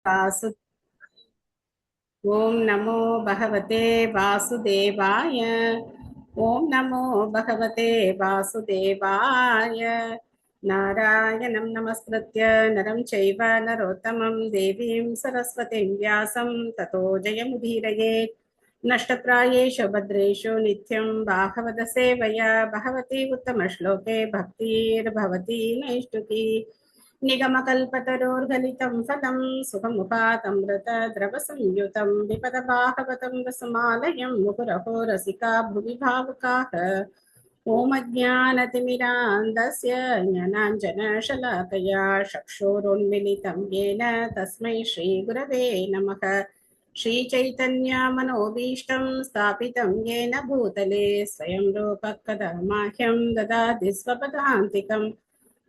वासु ॐ नमो भगवते वासुदेवाय। ॐ नमो भगवते वासुदेवाय। नारायणं नमस्कृत्य नरं चैव नरोत्तमं देवीं सरस्वतीं व्यासं ततो जयमुदीरयेत्। नष्टप्रायेषु भद्रेषु नित्यं भागवत सेवया भगवती उत्तमश्लोके भक्तिर्भवती नैष्टुकी। निगमकल्पतरोर्गलितं फलं सुखमुखातमृतद्रवसंयुतं विपदबाहवतं रसमालयं मुहुरहो रसिका भुवि भावुकाः। ॐ अज्ञानतिमिरान्धस्य ज्ञानाञ्जनशलाकया चक्षुरुन्मिलितं येन तस्मै श्रीगुरवे नमः। श्रीचैतन्यमनोभीष्टं स्थापितं येन भूतले स्वयं रूपः कदा माह्यं ददाति स्वपदान्तिकम्।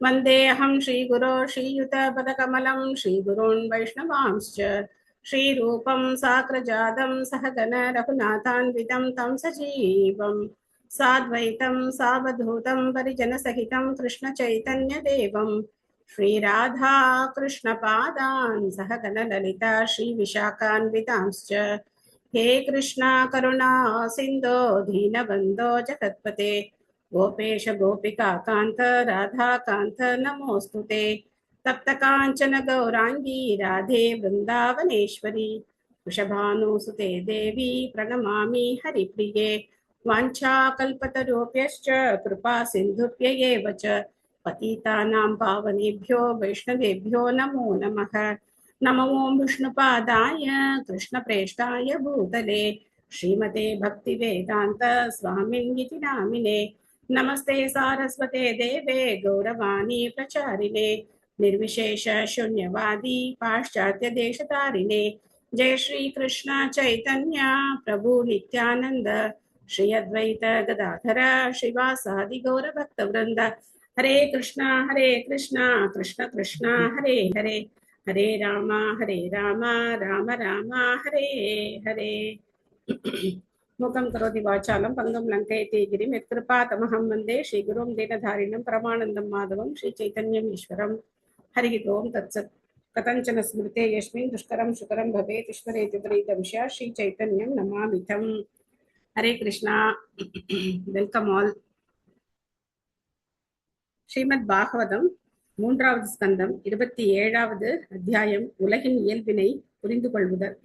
वन्देऽहं श्रीगुरो श्रीयुतपदकमलं श्रीगुरून् वैष्णवांश्च श्रीरूपं साग्रजातं सहगण रघुनाथान्वितं तं सजीवं साद्वैतं सावधूतं परिजनसहितं कृष्णचैतन्यदेवं श्रीराधा कृष्णपादान् सहगण ललिता श्रीविशाखान्वितांश्च। हे कृष्णा करुणा सिन्धो दीनबन्धो जगत्पते गोपेश गोपिका कांत राधा कांत नमोस्तुते। तप्त कांचन गौरांगी राधे वृंदावनेश्वरी वृषभानुसुते देवी प्रणमामि हरिप्रिये। वाञ्छाकल्पतरुभ्यश्च कृपा सिन्धुभ्य एव च पतितानां पावनेभ्यो वैष्णवेभ्यो नमो नमः। नमो विष्णुपादाय कृष्णप्रेष्ठाय भूतले श्रीमते भक्तिवेदान्त स्वामिन्निति नामिने। नमस्ते सारस्वते देवे गौरवाणी प्रचारिणे निर्विशेष शून्यवादी पाश्चात्य देशतारिणे। जय श्री कृष्ण चैतन्य प्रभु नित्यानंद श्री अद्वैत गदाधर श्रीवासादि गौर भक्त वृंद। हरे कृष्णा कृष्ण कृष्ण हरे हरे हरे राम राम राम हरे हरे। मूकं करोति वाचालं पङ्गुं लङ्कयति गिरिं यत्कृपातमहं वन्दे श्रीगुरुं दीनधारिणं परमानन्दं माधवं श्रीचैतन्यम् ईश्वरं। हरिः ओं तत्सत्। कथञ्चन स्मृते यस्मिन् दुष्करं सुकरं भवेत् ईश्वरेति विपरीतं स्यात् श्रीचैतन्यं नमामि तं। हरे कृष्णा। Welcome all. ஸ்ரீமத் பாகவதம் மூன்றாவது ஸ்கந்தம் 27வது அத்தியாயம் உலகின் இயல்பினை புரிந்து கொள்ளுதல்.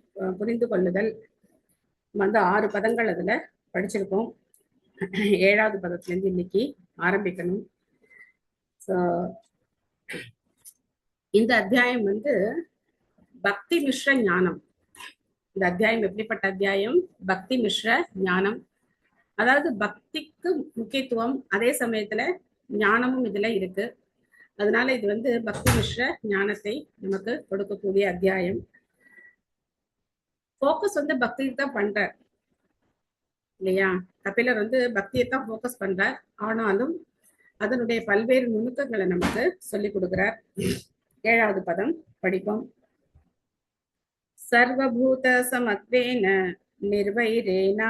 6 பதங்கள் அதுல படிச்சிருக்கோம். 7வது பதத்துல இருந்து இன்னைக்கு ஆரம்பிக்கணும். இந்த அத்தியாயம் பக்தி மிஸ்ர ஞானம். இந்த அத்தியாயம் எப்படிப்பட்ட அத்தியாயம்? பக்தி மிஸ்ர ஞானம். அதாவது பக்திக்கு முக்கியத்துவம், அதே சமயத்துல ஞானமும் இதுல இருக்கு. அதனால இது பக்தி மிஸ்ர ஞானத்தை நமக்கு கொடுக்கக்கூடிய அத்தியாயம். போக்கஸ் பக்திக்கு தான் பண்றார் இல்லையா? கபிலர் பக்தியைத்தான் போக்கஸ் பண்றார். ஆனாலும் அதனுடைய பல்வேறு நுணுக்கங்களை நமக்கு சொல்லிக் கொடுக்கிறார். 7வது பதம் படிப்போம். சர்வபூத சமத்வேன நிர்வைரேன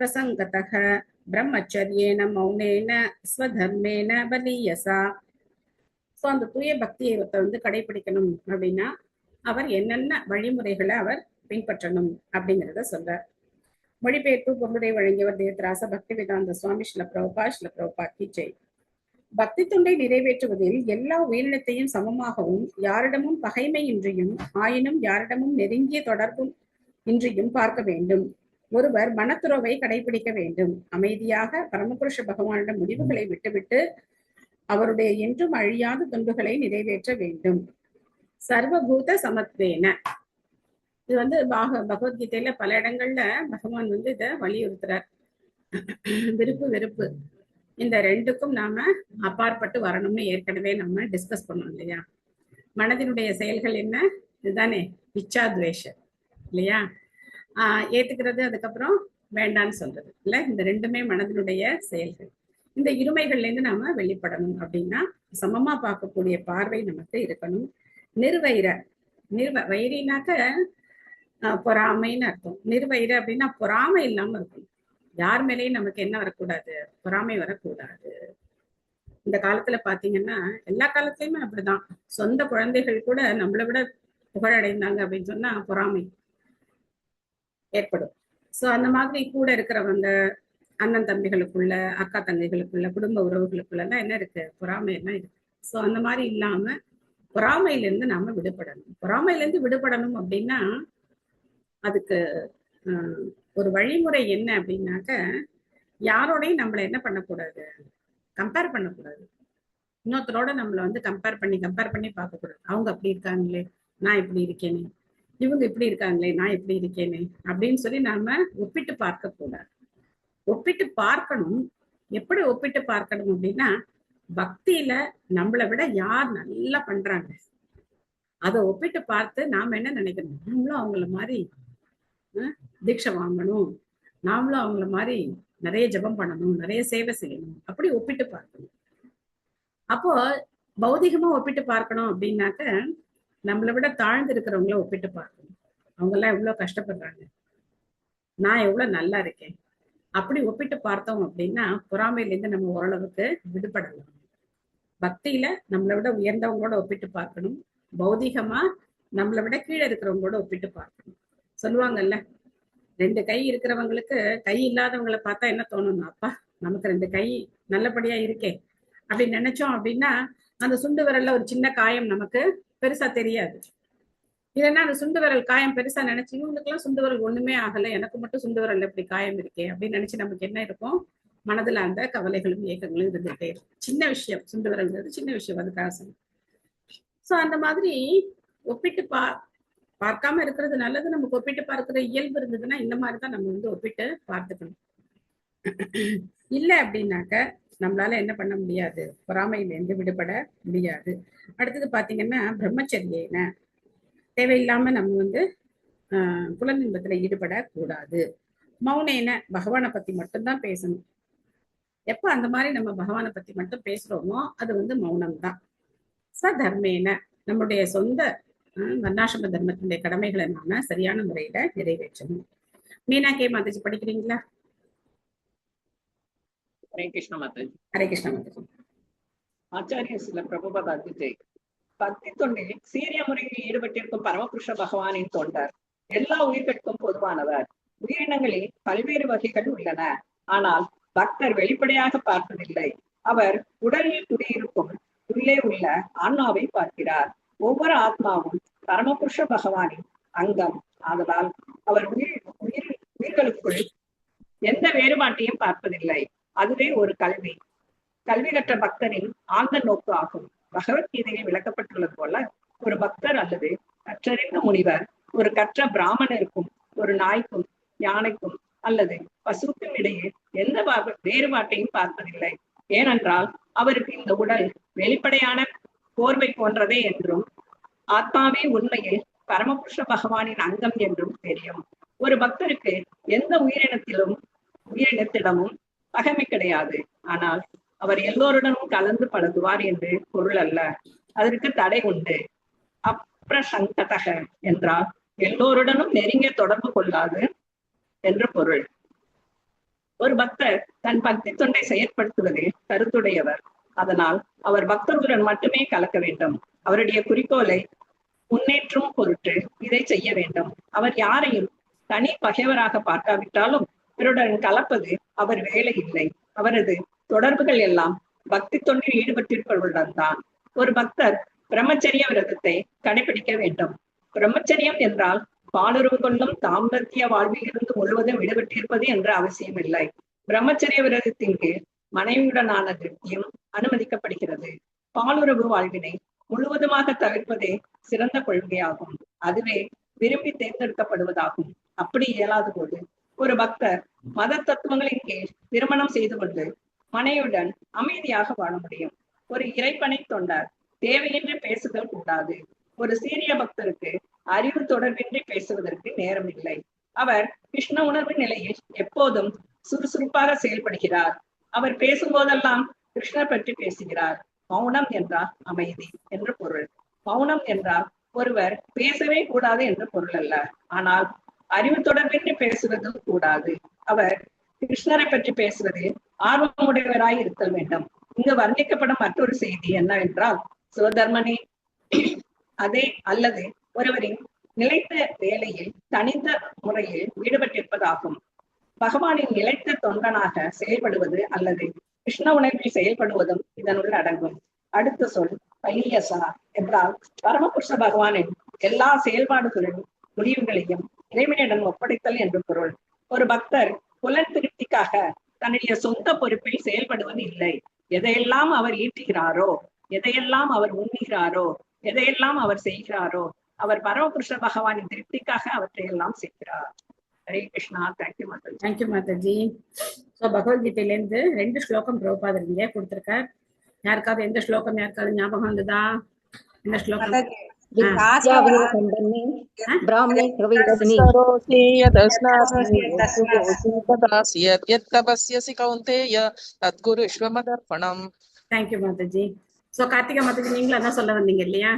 பிரசங்கதः பிரம்மச்சரியேன மௌனேன ஸ்வதர்மேன பலியசா. ஸோ அந்த தூய பக்தியை கடைபிடிக்கணும் அப்படின்னா அவர் என்னென்ன வழிமுறைகளை அவர் பின்பற்றணும் அப்படிங்கிறத சொல்றார். மொழிபெயர்ப்பு பொருளுரை வழங்கியவர் தேவராச பக்தி வேதாந்த சுவாமி ஸ்ரீல பிரபுபா கி ஜெய். பக்தி தொண்டை நிறைவேற்றுவதில் எல்லா உயிரினத்தையும் சமமாகவும் யாரிடமும் பகைமை இன்றியும் ஆயினும் யாரிடமும் நெருங்கிய தொடர்பும் இன்றியும் பார்க்க வேண்டும். ஒருவர் மனத்துறவை கடைபிடிக்க வேண்டும். அமைதியாக பரமபுருஷ பகவானிடம் முடிவுகளை விட்டுவிட்டு அவருடைய என்றும் அழியாத தொண்டுகளை நிறைவேற்ற வேண்டும். சர்வபூத சமத்வேன. இது பகவத்கீதையில பல இடங்கள்ல பகவான் இதை வலியுறுத்துறார். விருப்பு வெறுப்பு இந்த ரெண்டுக்கும் நாம அப்பாற்பட்டு வரணும்னு ஏற்கனவே நம்ம டிஸ்கஸ் பண்ணோம் இல்லையா? மனதினுடைய செயல்கள் என்ன? இதுதானே இச்சாத்வேஷ இல்லையா? ஏத்துக்கிறது, அதுக்கப்புறம் வேண்டான்னு சொல்றது இல்ல. இந்த ரெண்டுமே மனதினுடைய செயல்கள். இந்த இருமைகள்ல இருந்து நாம வெளிப்படணும் அப்படின்னா சமமா பார்க்கக்கூடிய பார்வை நமக்கு இருக்கணும். வைரினாக்க பொறாமைன்னு அர்த்தம். நிர்வைர அப்படின்னா பொறாமை இல்லாம இருக்கணும். யார் மேலேயும் நமக்கு என்ன வரக்கூடாது? பொறாமை வரக்கூடாது. இந்த காலத்துல பாத்தீங்கன்னா எல்லா காலத்திலயுமே அப்படிதான். சொந்த குழந்தைகள் கூட நம்மளை விட புகழடைந்தாங்க அப்படின்னு சொன்னா பொறாமை ஏற்படும். சோ அந்த மாதிரி கூட இருக்கிறவங்க, அண்ணன் தம்பிகளுக்குள்ள, அக்கா தங்கைகளுக்குள்ள, குடும்ப உறவுகளுக்குள்ள எல்லாம் என்ன இருக்கு, பொறாமை எல்லாம் இருக்கு. சோ அந்த மாதிரி இல்லாம பொறாமையிலிருந்து நாம விடுபடணும். பொறாமையிலிருந்து விடுபடணும் அப்படின்னா அதுக்கு ஒரு வழிமுறை என்ன அப்படின்னாக்க, யாரோடையும் நம்மள என்ன பண்ணக்கூடாது, கம்பேர் பண்ணக்கூடாது. இன்னொருத்தரோட நம்மள வந்து கம்பேர் பண்ணி பார்க்க கூடாது. அவங்க அப்படி இருக்காங்களே, நான் இப்படி இருக்கேனே, இவங்க இப்படி இருக்காங்களே, நான் இப்படி இருக்கேனே அப்படின்னு சொல்லி நாம ஒப்பிட்டு பார்க்க கூடாது. ஒப்பிட்டு பார்க்கணும். எப்படி ஒப்பிட்டு பார்க்கணும் அப்படின்னா, பக்தியில நம்மளை விட யார் நல்லா பண்றாங்க அதை ஒப்பிட்டு பார்த்து நாம என்ன நினைக்கணும், நாமளும் அவங்கள மாதிரி தீட்சை வாங்கணும், நாமளும் அவங்கள மாதிரி நிறைய ஜபம் பண்ணணும், நிறைய சேவை செய்யணும், அப்படி ஒப்பிட்டு பார்க்கணும். அப்போ பௌதிகமா ஒப்பிட்டு பார்க்கணும் அப்படின்னாக்க, நம்மளை விட தாழ்ந்து இருக்கிறவங்கள ஒப்பிட்டு பார்க்கணும். அவங்க எல்லாம் எவ்வளவு கஷ்டப்படுறாங்க, நான் எவ்வளவு நல்லா இருக்கேன், அப்படி ஒப்பிட்டு பார்த்தோம் அப்படின்னா பொறாமையிலேருந்து நம்ம ஓரளவுக்கு விடுபடலாம். பக்தியில நம்மளை விட உயர்ந்தவங்களோட ஒப்பிட்டு பார்க்கணும், பௌதிகமா நம்மளை விட கீழே இருக்கிறவங்களோட ஒப்பிட்டு பார்க்கணும். சொல்லுவாங்கல்ல, 2 கை இருக்கிறவங்களுக்கு கை இல்லாதவங்களை பார்த்தா என்ன தோணும்னா, அப்பா நமக்கு 2 கை நல்லபடியா இருக்கே அப்படின்னு நினைச்சோம் அப்படின்னா, அந்த சுண்டு விரல்ல ஒரு சின்ன காயம் நமக்கு பெருசா தெரியாது. இல்லைன்னா அந்த சுண்டு விரல் காயம் பெருசா நினைச்சு, இவங்களுக்குலாம் சுண்டு விரல் ஒண்ணுமே ஆகல, எனக்கு மட்டும் சுண்டு விரல் எப்படி காயம் இருக்கே அப்படின்னு நினைச்சு நமக்கு என்ன இருக்கும், மனதுல அந்த கவலைகளும் இயக்கங்களும் இருந்துகிட்டே இருக்கும். சின்ன விஷயம், சுண்டு விரல்ங்கிறது சின்ன விஷயம், அதுக்காக சொன்னேன். சோ அந்த மாதிரி ஒப்பிட்டு பார்க்காம இருக்கிறது நல்லது. நமக்கு ஒப்பிட்டு பார்க்கிற இயல்பு இருந்ததுன்னா இந்த மாதிரிதான் நம்ம வந்து ஒப்பிட்டு பார்த்துக்கணும். இல்ல அப்படின்னாக்க நம்மளால என்ன பண்ண முடியாது, பொறாமையிலிருந்து விடுபட முடியாது. அடுத்தது பாத்தீங்கன்னா பிரம்மச்சரியேன, தேவையில்லாம நம்ம வந்து புலனின்பத்துல ஈடுபடக்கூடாது. மௌனேன, பகவானை பத்தி மட்டும்தான் பேசணும். எப்ப அந்த மாதிரி நம்ம பகவானை பத்தி மட்டும் பேசுறோமோ அது வந்து மௌனம் தான். ஸ்வதர்மேன, நம்முடைய சொந்த வர்ணாசிரம தர்மத்தினுடைய கடமைகளை நாம சரியான முறையில நிறைவேற்றணும். மீனாக்கே மாதாஜி படிக்கிறீங்களா? ஹரே கிருஷ்ண மாதாஜி. ஹரே கிருஷ்ண மாதாஜி. ஆச்சாரிய சில பிரபுபதாஜி ஜெய். பக்தி தொண்டில் சீரிய முறையில் ஈடுபட்டிருக்கும் பரமபுருஷ பகவானின் தொண்டர் எல்லா உயிர்களுக்கும் பொதுவானவர். உயிரினங்களில் பல்வேறு வகைகள் உள்ளன, ஆனால் பக்தர் வெளிப்படையாக பார்ப்பதில்லை. அவர் உடலில் குடியிருக்கும் உள்ளே உள்ள ஆன்மாவை பார்க்கிறார். ஒவ்வொரு ஆத்மாவும் பரமபுருஷ பகவானின் அங்கம். ஆதலால் அவர் உயிர்களுக்குள் எந்த வேறுபாட்டையும் பார்ப்பதில்லை. அதுவே ஒரு கல்வி கற்ற பக்தரின் ஆழ்ந்த நோக்கு ஆகும். பகவத்கீதையில் விளக்கப்பட்டுள்ளது போல, ஒரு பக்தர் அல்லது கற்றறிந்த முனிவர் ஒரு கற்ற பிராமணருக்கும் ஒரு நாய்க்கும் யானைக்கும் அல்லது பசுக்கும் இடையே எந்த வேறுபாட்டையும் பார்ப்பதில்லை. ஏனென்றால் அவருக்கு இந்த உடல் வெளிப்படையான போர்வை போன்றதே என்றும் ஆத்மாவே உண்மையில் பரமபுருஷ பகவானின் அங்கம் என்றும் தெரியும். ஒரு பக்தருக்கு எந்த உயிரினத்திடமும் பகைமை கிடையாது. ஆனால் அவர் எல்லோருடனும் கலந்து பழகுவார் என்று பொருள் அல்ல. அதற்கு தடை உண்டு. அப்ரசங்கதக என்றால் எல்லோருடனும் நெருங்கிய தொடர்பு கொள்ளாது என்று பொருள். ஒரு பக்தர் தன் பக்தி தொண்டை செயற்படுத்துவதில் கருத்துடையவர். அதனால் அவர் பக்தர்களுடன் மட்டுமே கலக்க வேண்டும். அவருடைய குறிக்கோளை முன்னேற்றும் பொருட்டு இதை செய்ய வேண்டும். அவர் யாரையும் தனி பகைவராக பார்க்காவிட்டாலும் பிறருடன் கலப்பது அவர் வேலை இல்லை. அவரது தொடர்புகள் எல்லாம் பக்தி தொண்டில் ஈடுபட்டிருப்பவர்களுடன் தான். ஒரு பக்தர் பிரம்மச்சரிய விரதத்தை கடைபிடிக்க வேண்டும். பிரம்மச்சரியம் என்றால் பாலுறவு கொள்ளும் தாம்பத்திய வாழ்வில் இருந்து முழுவதும் விடுபட்டிருப்பது என்ற அவசியம் இல்லை. பிரம்மச்சரிய விரதத்தின் கீழ் மனைவியுடனான திருப்தியும் அனுமதிக்கப்படுகிறது. பாலுறவு வாழ்வினை முழுவதுமாக தவிர்ப்பதே சிறந்த கொள்கையாகும். அதுவே விரும்பி தேர்ந்தெடுக்கப்படுவதாகும். அப்படி இயலாத போது ஒரு பக்தர் மத தத்துவங்களின் கீழ் திருமணம் செய்து கொண்டு மனைவியுடன் அமைதியாக வாழ முடியும். ஒரு இறைப்பனை தொண்டர் தேவையின்றி பேசுதல் கூடாது. ஒரு சீரிய பக்தருக்கு அறிவு தொடர்பின்றி பேசுவதற்கு நேரம் இல்லை. அவர் கிருஷ்ண உணர்வு நிலையில் எப்போதும் சுறுசுறுப்பாக செயல்படுகிறார். அவர் பேசும்போதெல்லாம் கிருஷ்ணர் பற்றி பேசுகிறார். மௌனம் என்றால் அமைதி என்று பொருள். மௌனம் என்றால் ஒருவர் பேசவே கூடாது என்று பொருள் அல்ல. ஆனால் அறிவு தொடர்பின்றி பேசுவதும் கூடாது. அவர் கிருஷ்ணரை பற்றி பேசுவதில் ஆர்வமுடையவராய் இருத்தல் வேண்டும். இங்கு வர்ணிக்கப்படும் மற்றொரு செய்தி என்னவென்றால், சிவதர்மனே அதே அல்லது ஒருவரின் நிலைத்த வேலையில் தனித்த முறையில் ஈடுபட்டிருப்பதாகும். பகவானின் நிலைத்த தொண்டனாக செயல்படுவது அல்லது கிருஷ்ண உணர்வில் செயல்படுவதும் இதனுள் அடங்கும். அடுத்த சொல் பலியசா என்றால் பரமபுருஷ பகவானின் எல்லா செயல்பாடுகளின் முடிவுகளையும் இறைவனிடம் ஒப்படைத்தல் என்று பொருள். ஒரு பக்தர் புலன் திருப்திக்காக தன்னுடைய சொந்த பொறுப்பில் செயல்படுவது இல்லை. எதையெல்லாம் அவர் ஈட்டுகிறாரோ, எதையெல்லாம் அவர் உண்ணுகிறாரோ, எதையெல்லாம் அவர் செய்கிறாரோ, அவர் பரமபுருஷ பகவானின் திருப்திக்காக அவற்றையெல்லாம் செய்கிறார். Hare Krishna. Thank you mataji. Thank you mataji. So பகவத்கீதையிலேருந்து 2 ஸ்லோகம் பிரபுபாதர் இங்கே கொடுத்துருக்கார். யாருக்காவது எந்த ஸ்லோகம் யாருக்காவது ஞாபகம் வந்ததா? இந்த ஸ்லோகம் தேங்க்யூ மாதாஜி. சோ கார்த்திகா மாதாஜி நீங்களும் அதான் சொல்ல வந்தீங்க இல்லையா?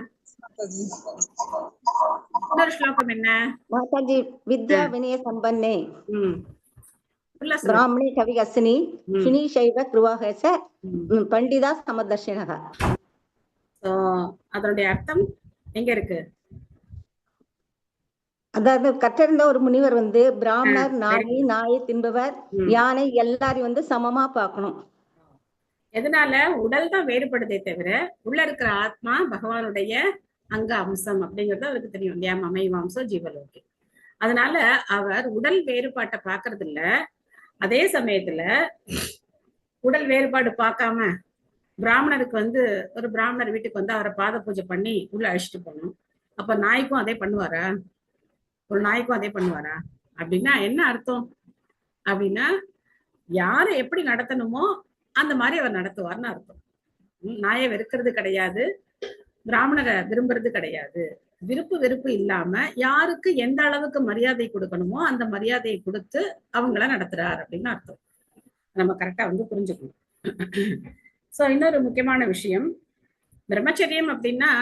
இன்னொரு ஸ்லோகம் என்ன மாதாஜி? வித்யா வினய சம்பன்னே பிராமணே கவிகஸ்னி சுனிஷைவ கிருவாகச பண்டிதா சமதர்ஷினக. சோ அதனுடைய அர்த்தம் எங்க இருக்கு? அதாவது கற்றிருந்த ஒரு முனிவர் பிராமணர், நாயை தின்பவர், யானை எல்லாரையும் சமமா பார்க்கணும். எதனால? உடல் தான் வேறுபடுதே தவிர உள்ள இருக்கிற ஆத்மா பகவானுடைய அங்க அம்சம் அப்படிங்கிறது அவருக்கு தெரியும் இல்லையா? மமைவாம்சம் ஜீவலோகி. அதனால அவர் உடல் வேறுபாட்டை பாக்குறது இல்ல. அதே சமயத்துல உடல் வேறுபாடு பார்க்காம பிராமணருக்கு ஒரு பிராமணர் வீட்டுக்கு அவரை பாத பூஜை பண்ணி உள்ள அழிச்சிட்டு போகணும். அப்ப நாய்க்கும் அதே பண்ணுவாரா? ஒரு நாய்க்கும் அதே பண்ணுவாரா? அப்படின்னா என்ன அர்த்தம்? அப்படின்னா யாரை எப்படி நடத்தணுமோ அந்த மாதிரி அவர் நடத்துவார்னு அர்த்தம். நாயை வெறுக்கிறது கிடையாது, பிராமணரை விரும்புறது கிடையாது. விருப்பு வெறுப்பு இல்லாம யாருக்கு எந்த அளவுக்கு மரியாதை கொடுக்கணுமோ அந்த மரியாதையை கொடுத்து அவங்கள நடத்துறார் அப்படின்னு அர்த்தம். நம்ம கரெக்டா புரிஞ்சுக்கணும். சோ இன்னொரு முக்கியமான விஷயம், பிரம்மச்சரியம் அப்படின்னா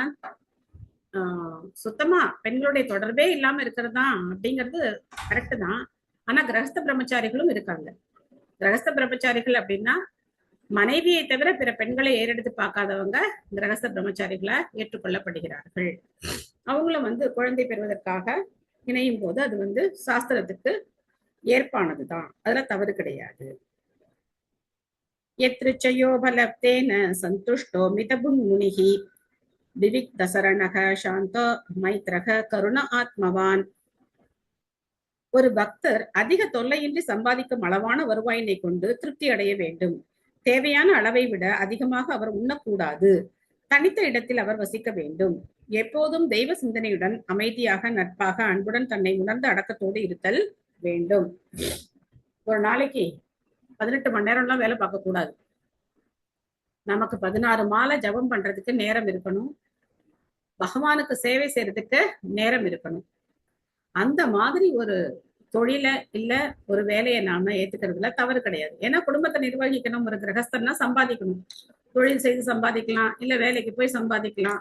சுத்தமா பெண்களுடைய தொடர்பே இல்லாம இருக்கிறதா அப்படிங்கிறது கரெக்ட் தான். ஆனா கிரகஸ்த பிரம்மச்சாரிகளும் இருக்காங்க. கிரகஸ்த பிரம்மச்சாரிகள் அப்படின்னா மனைவியை தவிர பிற பெண்களை ஏறெடுத்து பார்க்காதவங்க கிரகஸ்த பிரம்மச்சாரிகளா ஏற்றுக்கொள்ளப்படுகிறார்கள். அவங்களும் குழந்தை பெறுவதற்காக இணையும் போது அது சாஸ்திரத்துக்கு ஏற்பானதுதான், அதுல தவறு கிடையாது. எத்ருச்சயோபலப்தேன சந்துஷ்டோ மிதபுன் முனிஹி விவிக்த சரணக சாந்தோ மைத்ரக கருண ஆத்மவான். ஒரு பக்தர் அதிக தொல்லையின்றி சம்பாதிக்கும் அளவான வருவாயினை கொண்டு திருப்தி அடைய வேண்டும். தேவையான அளவை விட அதிகமாக அவர் உண்ணக்கூடாது. தனித்த இடத்தில் அவர் வசிக்க வேண்டும். எப்போதும் தெய்வ சிந்தனையுடன் அமைதியாக, நட்பாக, அன்புடன் தன்னை உணர்ந்த அடக்கத்தோடு இருத்தல் வேண்டும். ஒரு நாளைக்கு 18 மணி நேரம்லாம் வேலை பார்க்க கூடாது. நமக்கு 16 மாலை ஜபம் பண்றதுக்கு நேரம் இருக்கணும். பகவானுக்கு சேவை செய்யறதுக்கு நேரம் இருக்கணும். அந்த மாதிரி ஒரு தொழில இல்ல ஒரு வேலையை நாம ஏத்துக்கிறதுல தவறு கிடையாது. ஏன்னா குடும்பத்தை நிர்வகிக்கணும். ஒரு கிரகஸ்தர்னா சம்பாதிக்கணும். தொழில் செய்து சம்பாதிக்கலாம், இல்ல வேலைக்கு போய் சம்பாதிக்கலாம்.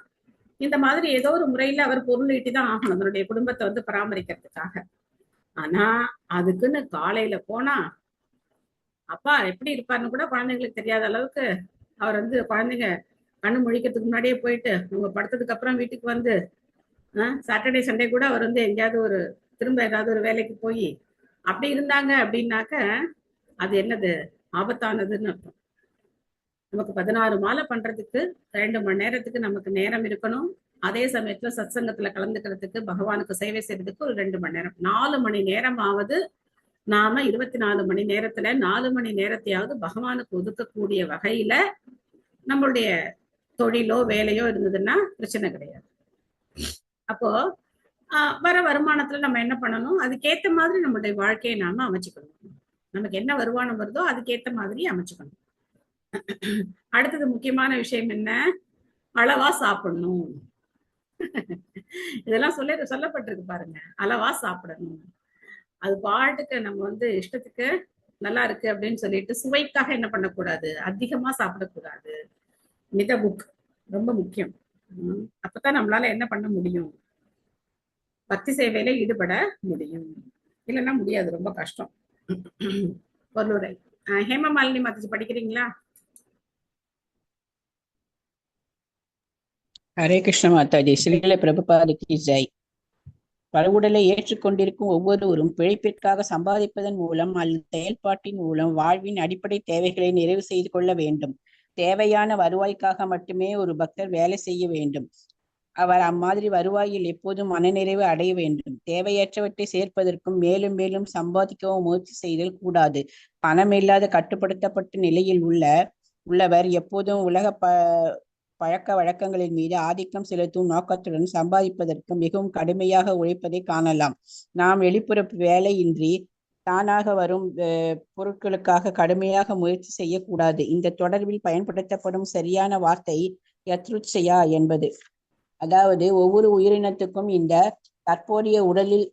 இந்த மாதிரி ஏதோ ஒரு முறையில அவர் பொருள் ஈட்டிதான் ஆகணும் அதனுடைய குடும்பத்தை பராமரிக்கிறதுக்காக. ஆனா அதுக்குன்னு காலையில போனா அப்பா எப்படி இருப்பாருன்னு கூட குழந்தைங்களுக்கு தெரியாத அளவுக்கு அவர் குழந்தைங்க கண்ணு முழிக்கிறதுக்கு முன்னாடியே போயிட்டு அவங்க படுத்ததுக்கு அப்புறம் வீட்டுக்கு சாட்டர்டே சண்டே கூட அவர் எங்கேயாவது திரும்ப ஏதாவது ஒரு வேலைக்கு போய் அப்படி இருந்தாங்க அப்படின்னாக்க அது என்னது? ஆபத்தானதுன்னு அர்த்தம். நமக்கு 16 மாலை பண்றதுக்கு 2 மணி நேரத்துக்கு நமக்கு நேரம் இருக்கணும். அதே சமயத்துல சத்சங்கத்துல கலந்துக்கிறதுக்கு, பகவானுக்கு சேவை செய்யறதுக்கு ஒரு 2 மணி நேரம், 4 மணி நேரம் ஆவது நாம 24 மணி நேரத்துல 4 மணி நேரத்தையாவது பகவானுக்கு ஒதுக்கக்கூடிய வகையில நம்மளுடைய தொழிலோ வேலையோ இருந்ததுன்னா பிரச்சனை கிடையாது. அப்போ வர வருமானத்துல நம்ம என்ன பண்ணணும்? அதுக்கேத்த மாதிரி நம்மளுடைய வாழ்க்கையை நாம அமைச்சுக்கணும். நமக்கு என்ன வருமானம் வருதோ அதுக்கேத்த மாதிரி அமைச்சுக்கணும். அடுத்தது முக்கியமான விஷயம் என்ன? அளவா சாப்பிடணும். இதெல்லாம் சொல்லப்பட்டிருக்கு பாருங்க. அளவா சாப்பிடணும். அது பாட்டுக்கு நம்ம இஷ்டத்துக்கு நல்லா இருக்கு அப்படின்னு சொல்லிட்டு சுவைக்காக என்ன பண்ணக்கூடாது? அதிகமா சாப்பிடக்கூடாது. மிதபுக் ரொம்ப முக்கியம். அப்பதான் நம்மளால என்ன பண்ண முடியும்? பக்தி சேவையில ஈடுபட முடியும். இல்லைன்னா முடியாது, ரொம்ப கஷ்டம். பொருளுரை. ஹேமமாலினி மாதாஜி படிக்கிறீங்களா? हरे कृष्ण माता जी, श्रील प्रभुपाद की जय। பழுவுடலை ஏற்றுக்கொண்டிருக்கும் ஒவ்வொருவரும் பிழைப்பிற்காக சம்பாதிப்பதன் மூலம் அல்லது செயல்பாட்டின் மூலம் வாழ்வின் அடிப்படை தேவைகளை நிறைவு செய்து கொள்ள வேண்டும். தேவையான வருவாய்க்காக மட்டுமே ஒரு பக்தர் வேலை செய்ய வேண்டும். அவர் அம்மாதிரி வருவாயில் எப்போதும் மனநிறைவு அடைய வேண்டும். தேவையற்றவற்றை சேர்ப்பதற்கும் மேலும் மேலும் சம்பாதிக்கவும் முயற்சி செய்தல் கூடாது. பணமில்லாத கட்டுப்படுத்தப்பட்ட நிலையில் உள்ளவர் எப்போதும் உலக பழக்க வழக்கங்களின் மீது ஆதிக்கம் செலுத்தும் நோக்கத்துடன் சம்பாதிப்பதற்கு மிகவும் கடுமையாக உழைப்பதை காணலாம். நாம் வெளிப்புற வேலையின்றி தானாக வரும் பொருட்களுக்காக கடுமையாக முயற்சி செய்யக்கூடாது. இந்த தொடர்பில் பயன்படுத்தப்படும் சரியான வார்த்தை யத்ருச்சயா என்பது. அதாவது ஒவ்வொரு உயிரினத்துக்கும் இந்த தற்போதைய உடலில்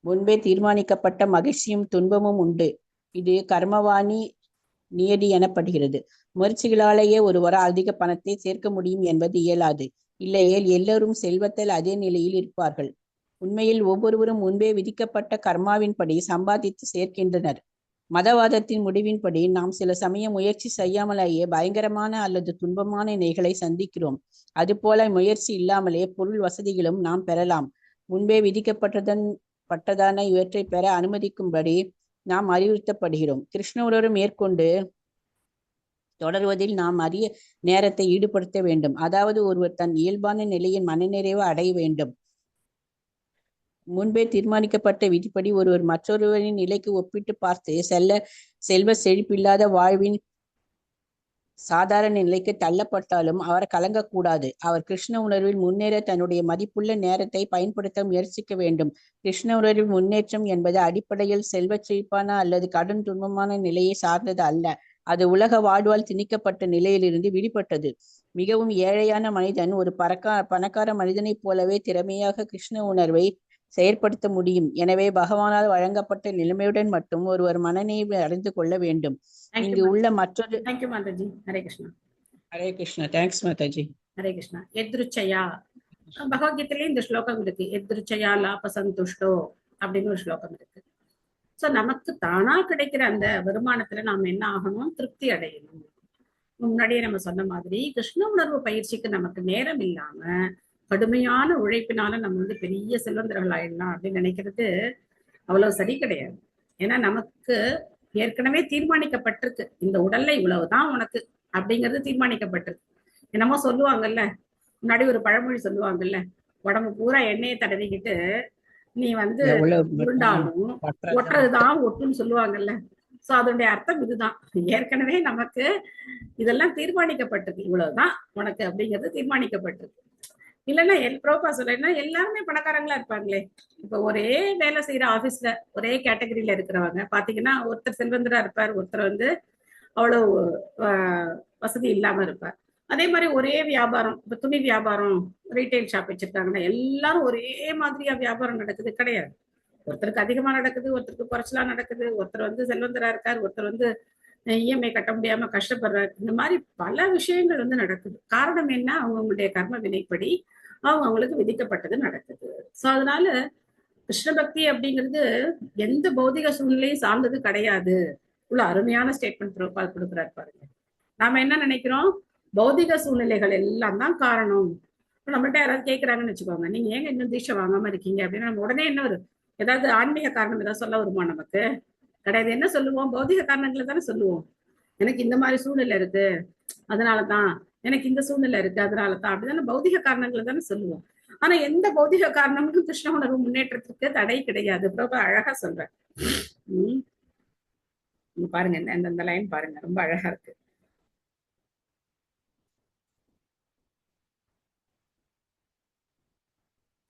முன்பே தீர்மானிக்கப்பட்ட மகிழ்ச்சியும் துன்பமும் உண்டு. இது கர்மவாணி நியதி எனப்படுகிறது. முயற்சிகளாலேயே ஒருவரால் அதிக பணத்தை சேர்க்க முடியும் என்பது இயலாது. இல்லையேல் எல்லோரும் செல்வத்தில் அதே நிலையில் இருப்பார்கள். உண்மையில் ஒவ்வொருவரும் முன்பே விதிக்கப்பட்ட கர்மாவின்படி சம்பாதித்து சேர்க்கின்றனர். மதவாதத்தின் முடிவின்படி நாம் சில சமயம் முயற்சி செய்யாமலேயே பயங்கரமான அல்லது துன்பமான நிலைகளை சந்திக்கிறோம். அதுபோல முயற்சி இல்லாமலே பொருள் வசதிகளும் நாம் பெறலாம். முன்பே விதிக்கப்பட்டதான இவற்றை பெற அனுமதிக்கும்படி நாம் அறிவுறுத்தப்படுகிறோம். கிருஷ்ண உணர்வு மேற்கொண்டு தொடர்வதில் நாம் அரிய நேரத்தை ஈடுபடுத்த வேண்டும். அதாவது ஒருவர் தன் இயல்பான நிலையின் மனநிறைவு அடைய வேண்டும். முன்பே தீர்மானிக்கப்பட்ட விதிப்படி ஒருவர் மற்றொருவரின் நிலைக்கு ஒப்பிட்டு பார்த்து செல்வ செழிப்பில்லாத வாழ்வின் சாதாரண நிலைக்கு தள்ளப்பட்டாலும் அவர் கலங்கக்கூடாது. அவர் கிருஷ்ண உணர்வில் முன்னேற தன்னுடைய மதிப்புள்ள நேரத்தை பயன்படுத்த முயற்சிக்க வேண்டும். கிருஷ்ண உணர்வில் முன்னேற்றம் என்பது அடிப்படையில் செல்வ செழிப்பான அல்லது கடும் துன்பமான நிலையை சார்ந்தது அல்ல. அது உலக வாழ்வால் திணிக்கப்பட்ட நிலையிலிருந்து விடுபட்டது. மிகவும் ஏழையான மனிதன் ஒரு பணக்கார மனிதனைப் போலவே திறமையாக கிருஷ்ண உணர்வை செயற்படுத்த முடியும். எனவே பகவானால் வழங்கப்பட்ட நிலைமையுடன் மட்டும் ஒருவர் மனநிறைவு அடைந்து கொள்ள வேண்டும். இங்கு உள்ள மற்றொரு மாதாஜி. ஹரே கிருஷ்ணா. ஹரே கிருஷ்ணா. தேங்க்ஸ் மாதாஜி. ஹரே கிருஷ்ணா. எத்ருச்சயா பகவத்கீதையில இந்த ஸ்லோகம் இருக்கு. எத்ருச்சயா லாப சந்துஷ்டோ அப்படின்னு ஒரு ஸ்லோகம் இருக்கு. சோ நமக்கு தானா கிடைக்கிற அந்த வருமானத்துல நாம என்ன ஆகணும்? திருப்தி அடையணும். முன்னாடியே நம்ம சொன்ன மாதிரி கிருஷ்ண உணர்வு பயிற்சிக்கு நமக்கு நேரம் இல்லாம கடுமையான உழைப்பினால நம்ம பெரிய செல்வந்தர்கள் ஆயிடலாம் அப்படின்னு நினைக்கிறது அவ்வளவு சரி கிடையாது. ஏன்னா நமக்கு ஏற்கனவே தீர்மானிக்கப்பட்டிருக்கு. இந்த உடல்ல இவ்வளவுதான் உனக்கு அப்படிங்கிறது தீர்மானிக்கப்பட்டிருக்கு. என்னமோ சொல்லுவாங்கல்ல, முன்னாடி ஒரு பழமொழி சொல்லுவாங்கல்ல, உடம்பு பூரா எண்ணெயை தடவிக்கிட்டு நீ உருண்டாலும் ஒட்டுறதுதான் ஒட்டுன்னு சொல்லுவாங்கல்ல. சோ அதனுடைய அர்த்தம் இதுதான். ஏற்கனவே நமக்கு இதெல்லாம் தீர்மானிக்கப்பட்டிருக்கு. இவ்வளவுதான் உனக்கு அப்படிங்கிறது தீர்மானிக்கப்பட்டிருக்கு. இல்லைன்னா ப்ரோபா சொல்ல எல்லாருமே பணக்காரங்களா இருப்பாங்களே. இப்ப ஒரே வேலை செய்யற ஆபீஸ்ல ஒரே கேட்டகரியில இருக்கிறவங்க பாத்தீங்கன்னா, ஒருத்தர் செல்வந்தரா இருப்பார், ஒருத்தர் அவ்வளவு வசதி இல்லாம இருப்பார். அதே மாதிரி ஒரே வியாபாரம், இப்ப துணி வியாபாரம், ரீட்டைல் ஷாப் வச்சிருக்காங்கன்னா எல்லாரும் ஒரே மாதிரியா வியாபாரம் நடக்குது கிடையாது. ஒருத்தருக்கு அதிகமா நடக்குது, ஒருத்தருக்கு குறைச்சலா நடக்குது. ஒருத்தர் செல்வந்தரா இருக்காரு, ஒருத்தர் இஎம்ஐ கட்ட முடியாம கஷ்டப்படுறாரு. இந்த மாதிரி பல விஷயங்கள் நடக்குது. காரணம் என்ன? அவங்களுடைய கர்ம வினைப்படி அவங்களுக்கு விதிக்கப்பட்டது நடக்குது. சோ அதனால கிருஷ்ண பக்தி அப்படிங்கிறது எந்த பௌதிக சூழ்நிலையும் சார்ந்தது கிடையாது. இவ்வளவு அருமையான ஸ்டேட்மெண்ட் கொடுக்குறாரு பாருங்க. நாம என்ன நினைக்கிறோம்? பௌதிக சூழ்நிலைகள் எல்லாம் தான் காரணம். நம்மள்ட்ட யாராவது கேட்கறாங்கன்னு வச்சுக்கோங்க, நீங்க ஏங்க இன்னும் தீட்சை வாங்காம இருக்கீங்க அப்படின்னா நம்ம உடனே என்ன வரும்? ஏதாவது ஆன்மீக காரணம் ஏதாவது சொல்ல வருமா? நமக்கு கிடையாது. என்ன சொல்லுவோம்? பௌதிக காரணங்களை தானே சொல்லுவோம். எனக்கு இந்த மாதிரி சூழ்நிலை இருக்கு அதனாலதான், எனக்கு இந்த சூழ்நிலை இருக்கு அதனாலதான், அப்படிதானே பௌதிக காரணங்களை தானே சொல்லுவோம். ஆனா எந்த பௌதிக காரணமும் கிருஷ்ண உணர்வு முன்னேற்றத்துக்கு தடை கிடையாது. ரொம்ப அழகா சொல்றேன். பாருங்க, இந்த லைன் பாருங்க, ரொம்ப அழகா இருக்கு.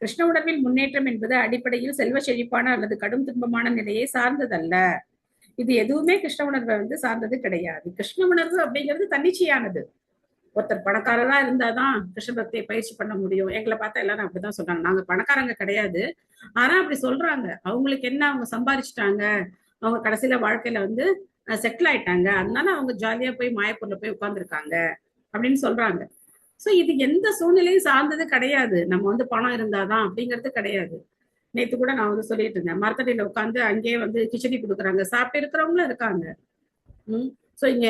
கிருஷ்ண உணர்வில் முன்னேற்றம் என்பது அடிப்படையில் செல்வ செழிப்பான அல்லது கடும் துன்பமான நிலையை சார்ந்ததல்ல. இது எதுவுமே கிருஷ்ண உணர்வை சார்ந்தது கிடையாது. கிருஷ்ண உணர்வு அப்படிங்கிறது தன்னிச்சையானது. ஒருத்தர் பணக்காரரா இருந்தாதான் கிருஷ்ண பக்தியை பயிற்சி பண்ண முடியும். எங்களை பார்த்தா எல்லாரும் அப்படிதான் சொல்றாங்க. நாங்க பணக்காரங்க கிடையாது, ஆனா அப்படி சொல்றாங்க. அவங்களுக்கு என்ன, அவங்க சம்பாதிச்சுட்டாங்க, அவங்க கடைசியில வாழ்க்கையில செட்டில் ஆயிட்டாங்க, அதனால அவங்க ஜாலியா போய் மாயப்பூர்ல போய் உட்கார்ந்துருக்காங்க அப்படின்னு சொல்றாங்க. சோ இது எந்த சூழ்நிலையும் சார்ந்தது கிடையாது. நம்ம பணம் இருந்தாதான் அப்படிங்கிறது கிடையாது. நேத்து கூட நான் சொல்லிட்டு இருந்தேன், மரத்தடியில உட்காந்து அங்கேயே கிச்சடி கொடுக்குறாங்க, சாப்பிட்டு இருக்கிறவங்களும் இருக்காங்க. சோ இங்க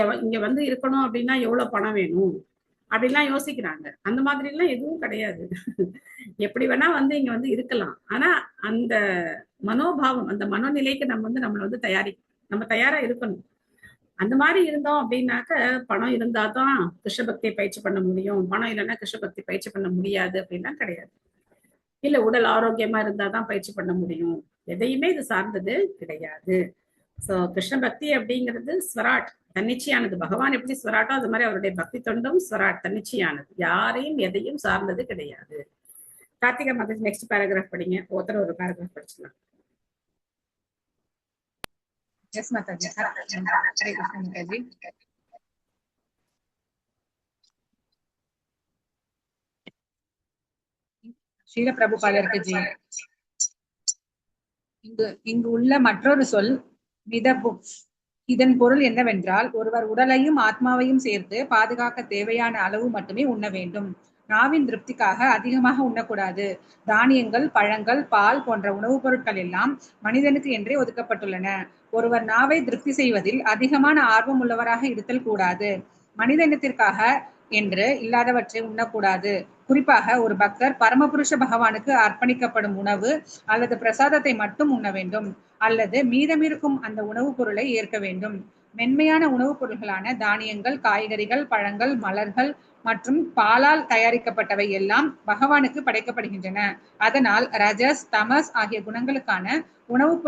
இருக்கணும் அப்படின்னா எவ்வளவு பணம் வேணும்? அப்படிலாம் யோசிக்கிறாங்க. அந்த மாதிரி எல்லாம் எதுவும் கிடையாது. எப்படி வேணா வந்து இங்க வந்து இருக்கலாம். ஆனா அந்த மனோபாவம், அந்த மனோநிலைக்கு நம்மளை வந்து நம்ம தயாரா இருக்கணும். அந்த மாதிரி இருந்தோம் அப்படின்னாக்க, பணம் இருந்தா தான் கிருஷ்ண பக்தியை பயிற்சி பண்ண முடியும், பணம் இல்லைன்னா கிருஷ்ண பக்தி பயிற்சி பண்ண முடியாது அப்படின்னா கிடையாது. இல்ல உடல் ஆரோக்கியமா இருந்தா தான் பயிற்சி பண்ண முடியும், எதையுமே இது சார்ந்தது கிடையாது. சோ கிருஷ்ண பக்தி அப்படிங்கிறது ஸ்வராட், தன்னிச்சையானது. பகவான் எப்படி ஸ்வராட்டோ அது மாதிரி அவருடைய பக்தி தொண்டும் ஸ்வராட், தன்னிச்சையானது. யாரையும் எதையும் சார்ந்தது கிடையாது. கார்த்திகா மாதாஜி நெக்ஸ்ட் பேராகிராஃப் படிங்க. ஒருத்தர் ஒரு பேராகிராஃப் படிச்சுக்கலாம். எஸ் மாதாஜி. ஹரே கிருஷ்ணா மாதாஜி. ஸ்ரீல பிரபுபாதருக்கு ஜி. இங்கு உள்ள மற்றொரு சொல் மிதப்பு. இதன் பொருள் என்னவென்றால், ஒருவர் உடலையும் ஆத்மாவையும் சேர்த்து பாதுகாக்க தேவையான அளவு மட்டுமே உண்ண வேண்டும். நாவின் திருப்திக்காக அதிகமாக உண்ணக்கூடாது. தானியங்கள், பழங்கள், பால் போன்ற உணவுப் பொருட்கள் எல்லாம் மனிதனுக்கு என்றே ஒதுக்கப்பட்டுள்ளன. ஒருவர் நாவை திருப்தி செய்வதில் அதிகமான ஆர்வம் உள்ளவராக இருத்தல் கூடாது. மனிதனத்திற்காக என்று இல்லாதவற்றை உண்ணக்கூடாது. குறிப்பாக ஒரு பக்தர் பரமபுருஷ பகவானுக்கு அர்ப்பணிக்கப்படும் உணவு அல்லது பிரசாதத்தை மட்டும் உண்ண வேண்டும், அல்லது மீதமிருக்கும் அந்த உணவுப் பொருளை ஏற்க வேண்டும். மென்மையான உணவுப் பொருள்களான தானியங்கள், காய்கறிகள், பழங்கள், மலர்கள் மற்றும் பாலால் தயாரிக்கப்பட்டவை எல்லாம் பகவானுக்கு படைக்கப்படுகின்றன. அதனால் ரஜஸ், தமஸ் ஆகிய குணங்களுக்கான உணவுப்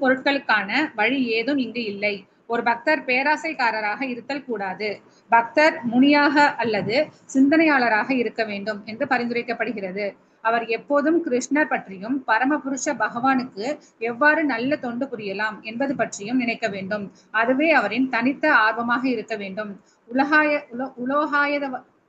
பொருட்களுக்கான வழி ஏதும் இங்கு இல்லை. ஒரு பக்தர் பேராசைக்காரராக இருத்தல் கூடாது. பக்தர் முனியாக அல்லது சிந்தனையாளராக இருக்க வேண்டும் என்று பரிந்துரைக்கப்படுகிறது. அவர் எப்போதும் கிருஷ்ணர் பற்றியும் பரமபுருஷ பகவானுக்கு எவ்வாறு நல்ல தொண்டு புரியலாம் என்பது பற்றியும் நினைக்க வேண்டும். அதுவே அவரின் தனித்த ஆர்வமாக இருக்க வேண்டும்.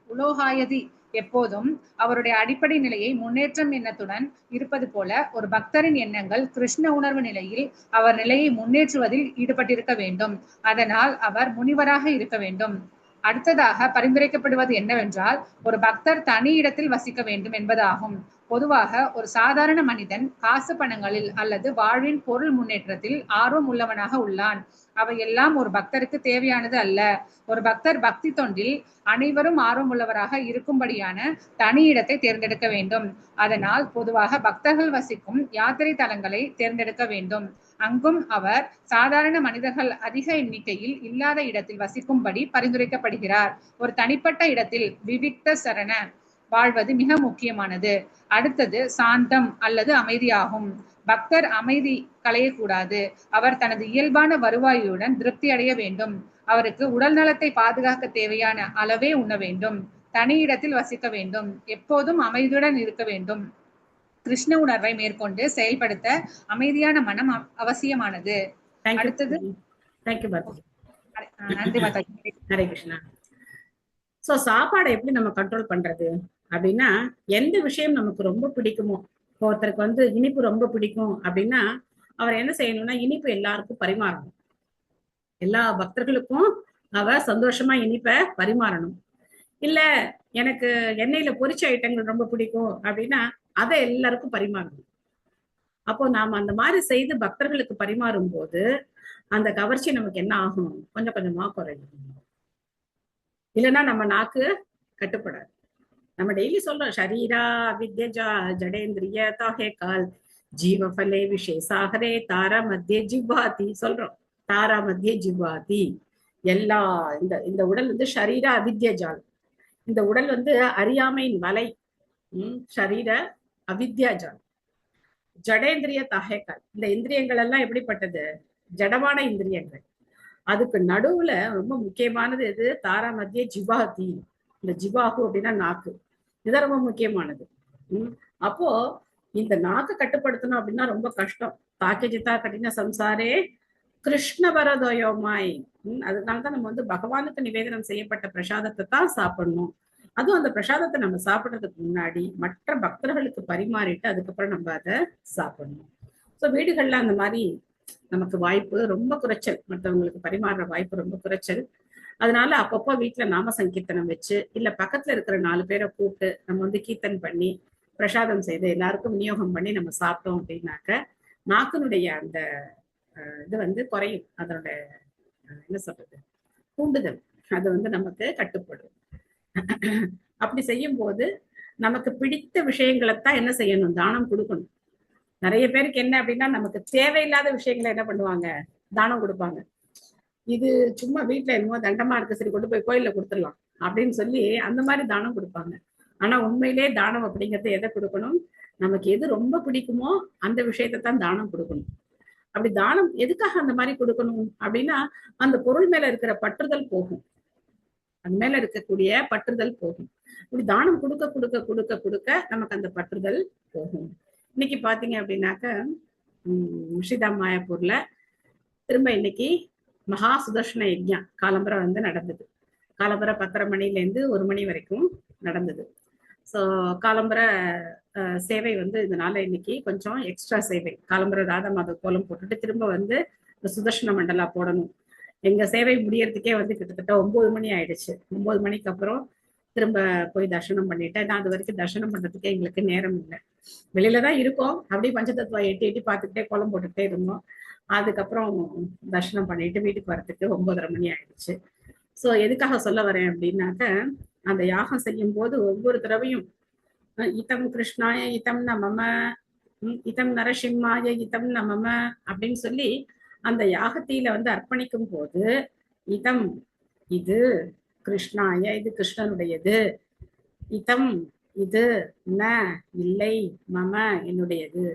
உலோகாயதி எப்போதும் அவருடைய அடிப்படை நிலையை முன்னேற்றம் எண்ணத்துடன் இருப்பது போல, ஒரு பக்தரின் எண்ணங்கள் கிருஷ்ண உணர்வு நிலையில் அவர் நிலையை முன்னேற்றுவதில் ஈடுபட்டிருக்க வேண்டும். அதனால் அவர் முனிவராக இருக்க வேண்டும். அடுத்ததாக பரிந்துரைக்கப்படுவது என்னவென்றால், ஒரு பக்தர் தனி இடத்தில் வசிக்க வேண்டும் என்பதாகும். பொதுவாக ஒரு சாதாரண மனிதன் காசு பணங்களில் அல்லது வாழ்வின் பொருள் முன்னேற்றத்தில் ஆர்வம் உள்ளவனாக உள்ளான். அவையெல்லாம் ஒரு பக்தருக்கு தேவையானது அல்ல. ஒரு பக்தர் பக்தி தொண்டில் அனைவரும் ஆர்வம் உள்ளவராக இருக்கும்படியான தனி இடத்தை தேர்ந்தெடுக்க வேண்டும். அதனால் பொதுவாக பக்தர்கள் வசிக்கும் யாத்திரை தலங்களை தேர்ந்தெடுக்க வேண்டும். அங்கும் அவர் சாதாரண மனிதர்கள் அதிக எண்ணிக்கையில் இல்லாத இடத்தில் வசிக்கும்படி பரிந்துரைக்கப்படுகிறார். ஒரு தனிப்பட்ட இடத்தில் விவிக்த சரண வாழ்வது மிக முக்கியமானது. அடுத்தது சாந்தம் அல்லது அமைதியாகும். பக்தர் அமைதி களையக்கூடாது. அவர் தனது இயல்பான வருவாயுடன் திருப்தி அடைய வேண்டும். அவருக்கு உடல் நலத்தை பாதுகாக்க தேவையான அளவே உண்ண வேண்டும். தனி இடத்தில் வசிக்க வேண்டும். எப்போதும் அமைதியுடன் இருக்க வேண்டும். கிருஷ்ண உணர்வை மேற்கொண்டு செயல்படுத்த அமைதியான மனம் அவசியமானது. அடுத்தது நன்றி மாதாஜி. ஹரே கிருஷ்ணா. சோ சாப்பாடை எப்படி நம்ம கண்ட்ரோல் பண்றது அப்படின்னா, எந்த விஷயம் நமக்கு ரொம்ப பிடிக்குமோ, ஒருத்தருக்கு வந்து இனிப்பு ரொம்ப பிடிக்கும் அப்படின்னா அவர் என்ன செய்யணும்னா, இனிப்பு எல்லாருக்கும் பரிமாறணும். எல்லா பக்தர்களுக்கும் அவர் சந்தோஷமா இனிப்பை பரிமாறணும். இல்ல எனக்கு எண்ணெயில பொரிச்ச ஐட்டங்கள் ரொம்ப பிடிக்கும் அப்படின்னா அதை எல்லாருக்கும் பரிமாறணும். அப்போ நாம அந்த மாதிரி செய்து பக்தர்களுக்கு பரிமாறும் போது அந்த கவர்ச்சி நமக்கு என்ன ஆகும், கொஞ்சம் கொஞ்சமா குறையும். இல்லைன்னா நம்ம நாக்கு கட்டுப்படாது. நம்ம டெய்லி சொல்றோம், ஷரீரா வித்யஜா ஜடேந்திரிய தாஹே கால் ஜீவஃபலே விஷேசாகரே தாரா மத்திய ஜிவ்வாதி சொல்றோம். தாரா மத்திய ஜிவ்வாதி. எல்லா இந்த உடல் வந்து ஷரீரா அவித்யஜால். இந்த உடல் வந்து அறியாமையின் வலை. ஷரீர அவித்யாஜால். ஜடேந்திரிய தாஹேக்கால். இந்த இந்திரியங்கள் எல்லாம் எப்படிப்பட்டது? ஜடமான இந்திரியங்கள். அதுக்கு நடுவுல ரொம்ப முக்கியமானது எது? தாரா மத்திய ஜிவாதி. இந்த ஜிவாகு அப்படின்னா நாக்கு. இதுதான் ரொம்ப முக்கியமானது. அப்போ இந்த நாக்கு கட்டுப்படுத்தணும் அப்படின்னா ரொம்ப கஷ்டம். தாக்கே ஜித்தா கட்டின சம்சாரே கிருஷ்ண பரதோயோமாய். அதனாலதான் நம்ம வந்து பகவானுக்கு நிவேதனம் செய்யப்பட்ட பிரசாதத்தை தான் சாப்பிடணும். அதுவும் அந்த பிரசாதத்தை நம்ம சாப்பிடுறதுக்கு முன்னாடி மற்ற பக்தர்களுக்கு பரிமாறிட்டு அதுக்கப்புறம் நம்ம அதை சாப்பிடணும். ஸோ வீடுகள்ல அந்த மாதிரி நமக்கு வாய்ப்பு ரொம்ப குறைச்சல், மற்றவங்களுக்கு பரிமாறுற வாய்ப்பு ரொம்ப குறைச்சல். அதனால அப்பப்போ வீட்டுல நாம சங்கீர்த்தனம் வச்சு, இல்ல பக்கத்துல இருக்கிற 4 பேரை கூப்பிட்டு நம்ம வந்து கீர்த்தன் பண்ணி பிரசாதம் செய்து எல்லாருக்கும் விநியோகம் பண்ணி நம்ம சாப்பிட்டோம் அப்படின்னாக்க நாக்கினுடைய அந்த இது வந்து குறையும். அதனோட என்ன சொல்றது, தூண்டுதல். அது வந்து நமக்கு கட்டுப்படும். அப்படி செய்யும் போது நமக்கு பிடித்த விஷயங்களைத்தான் என்ன செய்யணும், தானம் கொடுக்கணும். நிறைய பேருக்கு என்ன அப்படின்னா, நமக்கு தேவையில்லாத விஷயங்களை என்ன பண்ணுவாங்க, தானம் கொடுப்பாங்க. இது சும்மா வீட்டுல என்னமோ தண்டமா இருக்கு, சரி கொண்டு போய் கோயில்ல கொடுத்துடலாம் அப்படின்னு சொல்லி அந்த மாதிரி தானம் கொடுப்பாங்க. ஆனா உண்மையிலே தானம் அப்படிங்கறது எதை கொடுக்கணும், நமக்கு எது ரொம்ப பிடிக்குமோ அந்த விஷயத்தை தான் தானம் கொடுக்கணும். அப்படி தானம் எதுக்காக அந்த மாதிரி கொடுக்கணும் அப்படின்னா, அந்த பொருள் மேல இருக்கிற பற்றுதல் போகும், அது மேல இருக்கக்கூடிய பற்றுதல் போகும். இப்படி தானம் கொடுக்க கொடுக்க கொடுக்க கொடுக்க நமக்கு அந்த பற்றுதல் போகும். இன்னைக்கு பாத்தீங்க அப்படின்னாக்க முர்ஷிதா மாயாப்பூர்ல திரும்ப இன்னைக்கு மகா சுதர்ஷன யஜ்ஞா காலம்பரை வந்து நடந்தது. காலம்பரை 10:30 மணிலேருந்து 1 மணி வரைக்கும் நடந்தது. ஸோ காலம்பரை சேவை வந்து இதனால இன்னைக்கு கொஞ்சம் எக்ஸ்ட்ரா சேவை. காலம்பரை ராதா மாதவ கோலம் போட்டுட்டு திரும்ப வந்து இந்த சுதர்ஷன மண்டலா போடணும். எங்க சேவை முடியறதுக்கே வந்து கிட்டத்தட்ட 9 மணி ஆயிடுச்சு. 9 மணிக்கு அப்புறம் திரும்ப போய் தர்சனம் பண்ணிட்டேன். நான் அது வரைக்கும் தர்சனம் பண்றதுக்கே எங்களுக்கு நேரம் இல்லை. வெளியில தான் இருக்கோம், அப்படியே பஞ்சதத்துவா எட்டி எட்டி பார்த்துக்கிட்டே கோலம் போட்டுக்கிட்டே இருந்தோம். அதுக்கப்புறம் தர்சனம் பண்ணிட்டு வீட்டுக்கு வரதுக்கு 9:30 மணி ஆயிடுச்சு. ஸோ எதுக்காக சொல்ல வரேன் அப்படின்னாக்க, அந்த யாகம் செய்யும் போது ஒவ்வொரு தடவையும் இதம் கிருஷ்ணாய இதம் நமம, இதம் நரசிம்மாய இதம் நமம அப்படின்னு சொல்லி அந்த யாகத்தில வந்து அர்ப்பணிக்கும் போது, இதம் இது கிருஷ்ணாய, இது கிருஷ்ணனுடையது, இதம் இது ந இல்லை, மம என்னுடையது,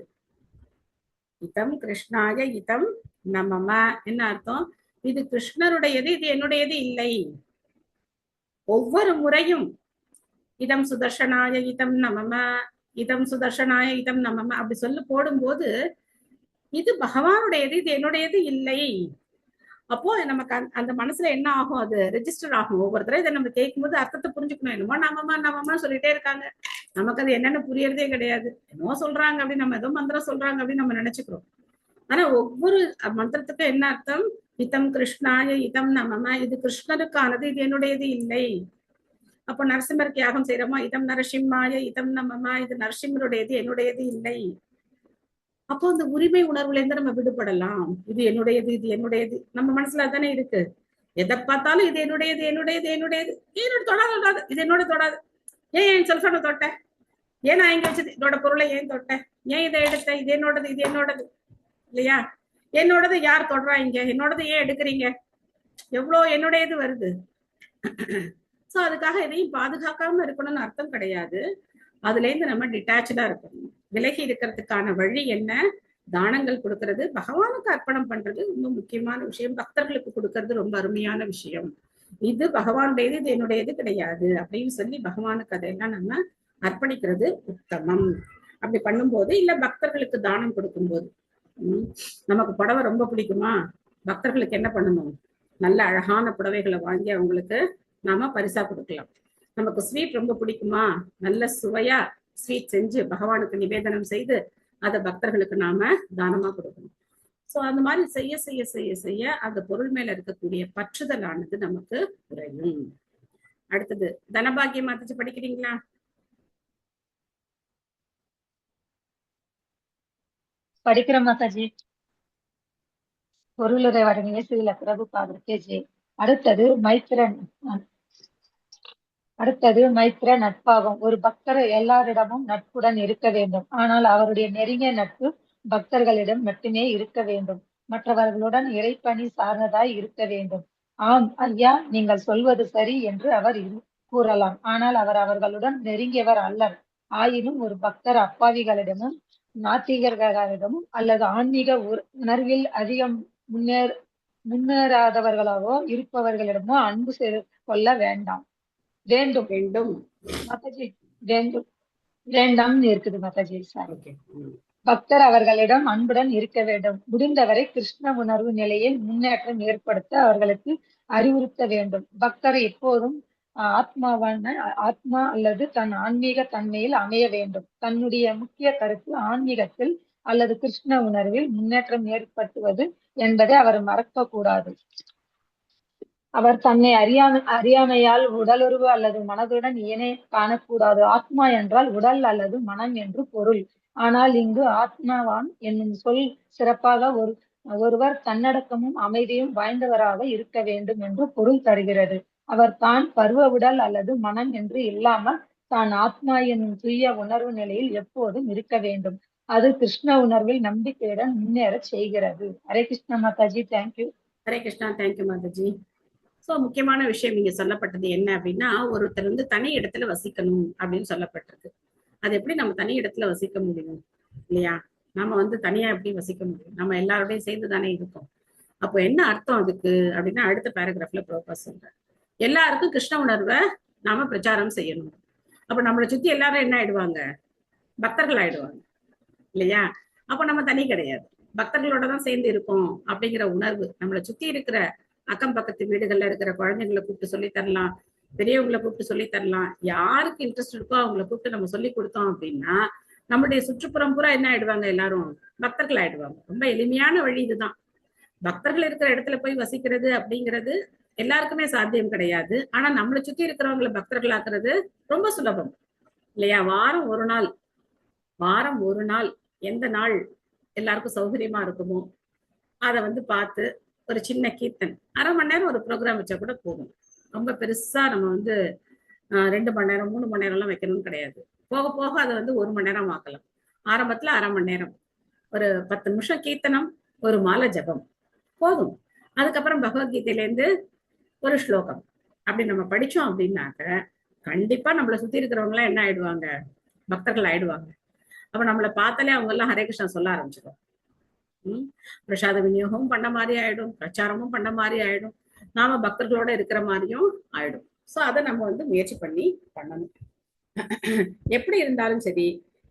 இதம் கிருஷ்ணாய இதம் நமம என்ன அர்த்தம், இது கிருஷ்ணருடையது, இது என்னுடையது இல்லை. ஒவ்வொரு முறையும் இதம் சுதர்ஷனாய இதம் நமம, இதம் சுதர்ஷனாய இதம் நமம அப்படி சொல்லி போடும்போது இது பகவானுடையது, இது என்னுடையது இல்லை. அப்போ நமக்கு அந்த மனசுல என்ன ஆகும், அது ரெஜிஸ்டர் ஆகும். ஒவ்வொருத்தரும் இதை நம்ம கேட்கும்போது அர்த்தத்தை புரிஞ்சுக்கணும். என்னமோ நமமா நமமா சொல்லிட்டே இருக்காங்க, நமக்கு அது என்னன்னு புரியறதே கிடையாது. என்னமோ சொல்றாங்க அப்படின்னு நம்ம ஏதோ மந்திரம் சொல்றாங்க அப்படின்னு நம்ம நினைச்சுக்கிறோம். ஆனா ஒவ்வொரு மந்திரத்துக்கும் என்ன அர்த்தம், இதம் கிருஷ்ணாய இதம் நமம, இது கிருஷ்ணருக்கானது, இது என்னுடையது இல்லை. அப்போ நரசிம்மருக்கு யாகம் செய்யறோமா, இதம் நரசிம்மாய இதம் நமம, இது நரசிம்மருடையது, என்னுடையது இல்லை. அப்போ அந்த உரிமை உணர்வுல இருந்து நம்ம விடுபடலாம். இது என்னுடையது, இது என்னுடையது நம்ம மனசுல தானே இருக்கு. எதை பார்த்தாலும் இது என்னுடையது என்னுடையது என்னுடையது, என்னோட தொடாது, இது என்னோட தொடாது, ஏன் என் செல்போனை தொட்டேன், ஏன் நான் இங்க வச்சது என்னோட பொருளை ஏன் தொட்டேன், ஏன் இதை எடுத்தேன், இது என்னோடது, இது என்னோடது இல்லையா, என்னோடது யார் தொடரா, இங்க என்னோடது ஏன் எடுக்கிறீங்க, எவ்வளவு என்னுடையது வருது. சோ அதுக்காக எதையும் பாதுகாக்காம இருக்கணும்னு அர்த்தம் கிடையாது. அதுல இருந்து நம்ம டிட்டாச்சா இருக்கணும். விலகி இருக்கிறதுக்கான வழி என்ன, தானங்கள் கொடுக்கறது, பகவானுக்கு அர்ப்பணம் பண்றது ரொம்ப முக்கியமான விஷயம். பக்தர்களுக்கு கொடுக்கறது ரொம்ப அருமையான விஷயம். இது பகவானுடையது, இது என்னுடையது கிடையாது அப்படின்னு சொல்லி பகவானுக்கு அதையெல்லாம் நம்ம அர்ப்பணிக்கிறது உத்தமம். அப்படி பண்ணும்போது, இல்ல பக்தர்களுக்கு தானம் கொடுக்கும்போது, நமக்கு புடவை ரொம்ப பிடிக்குமா, பக்தர்களுக்கு என்ன பண்ணணும், நல்ல அழகான புடவைகளை வாங்கி அவங்களுக்கு நாம பரிசா கொடுக்கலாம். நமக்கு ஸ்வீட் ரொம்ப பிடிக்குமா, நல்ல சுவையா ஸ்வீட் செஞ்சு பகவானுக்கு நிவேதனம் செய்து அதை பக்தர்களுக்கு நாம தானமா கொடுக்கணும். சோ அந்த மாதிரி செய்ய செய்ய செய்ய செய்ய அந்த பொருள் மேல இருக்கக்கூடிய பற்றுதலானது நமக்கு குறையும். அடுத்தது தனபாகியம் மாத்திச்சு படிக்கிறீங்களா? படிக்கிறோம் மாதாஜி. பொருளுரை வழங்கிய ஸ்ரீல பிரபுபாதருக்கு ஜெய். அடுத்தது மைத்திர நட்பாகும். ஒரு பக்தர் எல்லாரிடமும் நட்புடன் இருக்க வேண்டும். ஆனால் அவருடைய நெருங்கிய நட்பு பக்தர்களிடம் மட்டுமே இருக்க வேண்டும். மற்றவர்களுடன் இறைப்பணி சார்ந்ததாய் இருக்க வேண்டும். ஆம் ஐயா, நீங்கள் சொல்வது சரி என்று அவர் கூறலாம். ஆனால் அவர் அவர்களுடன் நெருங்கியவர் அல்லர். ஆயினும் ஒரு பக்தர் அப்பாவிகளிடமும் நாத்திகர்களிடமும் அல்லது ஆன்மீக உணர்வில் அதிகம் முன்னேறாதவர்களாகவோ இருப்பவர்களிடமோ அன்பு கொள்ள வேண்டாம். வேண்டும் வேண்டும் மாதாஜி, வேண்டும் வேண்டாம் இருக்குது மாதாஜி. சார், பக்தர் அவர்களிடம் அன்புடன் இருக்க வேண்டும். முடிந்தவரை கிருஷ்ண உணர்வு நிலையில் முன்னேற்றம் ஏற்படுத்த அவர்களுக்கு அறிவுறுத்த வேண்டும். பக்தர் எப்போதும் ஆத்மா அல்லது தன் ஆன்மீக தன்மையில் அமைய வேண்டும். தன்னுடைய முக்கிய கருத்து ஆன்மீகத்தில் அல்லது கிருஷ்ண உணர்வில் முன்னேற்றம் ஏற்படுத்துவது என்பதை அவர் மறக்க கூடாது. அவர் தன்னை அறியாமையால் உடலுறவு அல்லது மனதுடன் இணை காணக்கூடாது. ஆத்மா என்றால் உடல் அல்லது மனம் என்று பொருள். ஆனால் இங்கு ஆத்மாவான் என்னும் சொல் சிறப்பாக ஒருவர் தன்னடக்கமும் அமைதியும் வாய்ந்தவராக இருக்க வேண்டும் என்று பொருள் தருகிறது. அவர் தான் பருவ உடல் அல்லது மனம் என்று இல்லாமல் தான் ஆத்மா என்னும் தூய உணர்வு நிலையில் எப்போதும் இருக்க வேண்டும். அது கிருஷ்ண உணர்வில் நம்பிக்கையுடன் முன்னேற செய்கிறது. Hare Krishna Mataji, thank you. Hare Krishna, thank you Mataji. So முக்கியமான விஷயம் இங்க சொல்லப்பட்டது என்ன அப்படின்னா, ஒருத்தர் வந்து தனி இடத்துல வசிக்கணும் அப்படின்னு சொல்லப்பட்டிருக்கு. அது எப்படி நம்ம தனி இடத்துல வசிக்க முடியும் இல்லையா? நம்ம வந்து தனியா எப்படி வசிக்க முடியும்? நம்ம எல்லாரோடையும் சேர்ந்து தானே இருக்கோம். அப்போ என்ன அர்த்தம் அதுக்கு அப்படின்னா, அடுத்த பேராகிராஃப்ல ப்ரோபா சொல்றேன். எல்லாருக்கும் கிருஷ்ண உணர்வை நாம பிரச்சாரம் செய்யணும். அப்ப நம்மளை சுத்தி எல்லாரும் என்ன ஆயிடுவாங்க? பக்தர்கள் ஆயிடுவாங்க இல்லையா? அப்ப நம்ம தனி கிடையாது, பக்தர்களோட தான் சேர்ந்து இருக்கோம் அப்படிங்கிற உணர்வு நம்மளை சுத்தி இருக்கிற அக்கம் பக்கத்து வீடுகள்ல இருக்கிற குழந்தைங்களை கூப்பிட்டு சொல்லி தரலாம், பெரியவங்களை கூப்பிட்டு சொல்லி தரலாம். யாருக்கு இன்ட்ரெஸ்ட் இருக்கோ அவங்களை கூப்பிட்டு நம்ம சொல்லி கொடுத்தோம் அப்படின்னா நம்முடைய சுற்றுப்புறம் பூரா என்ன ஆயிடுவாங்க? எல்லாரும் பக்தர்கள் ஆயிடுவாங்க. ரொம்ப எளிமையான வழி இதுதான். பக்தர்கள் இருக்கிற இடத்துல போய் வசிக்கிறது அப்படிங்கிறது எல்லாருக்குமே சாத்தியம் கிடையாது. ஆனா நம்மளை சுத்தி இருக்கிறவங்களை பக்தர்கள் ஆக்குறது ரொம்ப சுலபம் இல்லையா? வாரம் ஒரு நாள் எந்த நாள் எல்லாருக்கும் சௌகரியமா இருக்குமோ அதை வந்து பார்த்து ஒரு சின்ன கீர்த்தன் 1/2 மணி நேரம் ஒரு ப்ரோக்ராம் வச்சா கூட போதும். ரொம்ப பெருசா நம்ம வந்து 2 மணி நேரம் 3 மணி நேரம் எல்லாம் வைக்கணும்னு கிடையாது. போக போக அதை வந்து 1 மணி நேரம் ஆக்கலாம். ஆரம்பத்துல 1/2 மணி நேரம், ஒரு 10 நிமிஷம் கீர்த்தனம், ஒரு மாலை ஜபம் போதும். அதுக்கப்புறம் பகவத்கீதையில இருந்து ஒரு ஸ்லோகம் அப்படி நம்ம படிச்சோம் அப்படின்னாக்க கண்டிப்பா நம்மளை சுத்தி இருக்கிறவங்க எல்லாம் என்ன ஆயிடுவாங்க? பக்தர்கள் ஆயிடுவாங்க. அப்ப நம்மளை பார்த்தாலே அவங்க எல்லாம் ஹரே கிருஷ்ணா சொல்ல ஆரம்பிச்சிடும். பிரசாத விநியோகமும் பண்ண மாதிரி ஆயிடும், பிரச்சாரமும் பண்ண மாதிரி ஆயிடும், நாம பக்தர்களோட இருக்கிற மாதிரியும் ஆயிடும். சோ அதை நம்ம வந்து முயற்சி பண்ணி பண்ணணும். எப்படி இருந்தாலும் சரி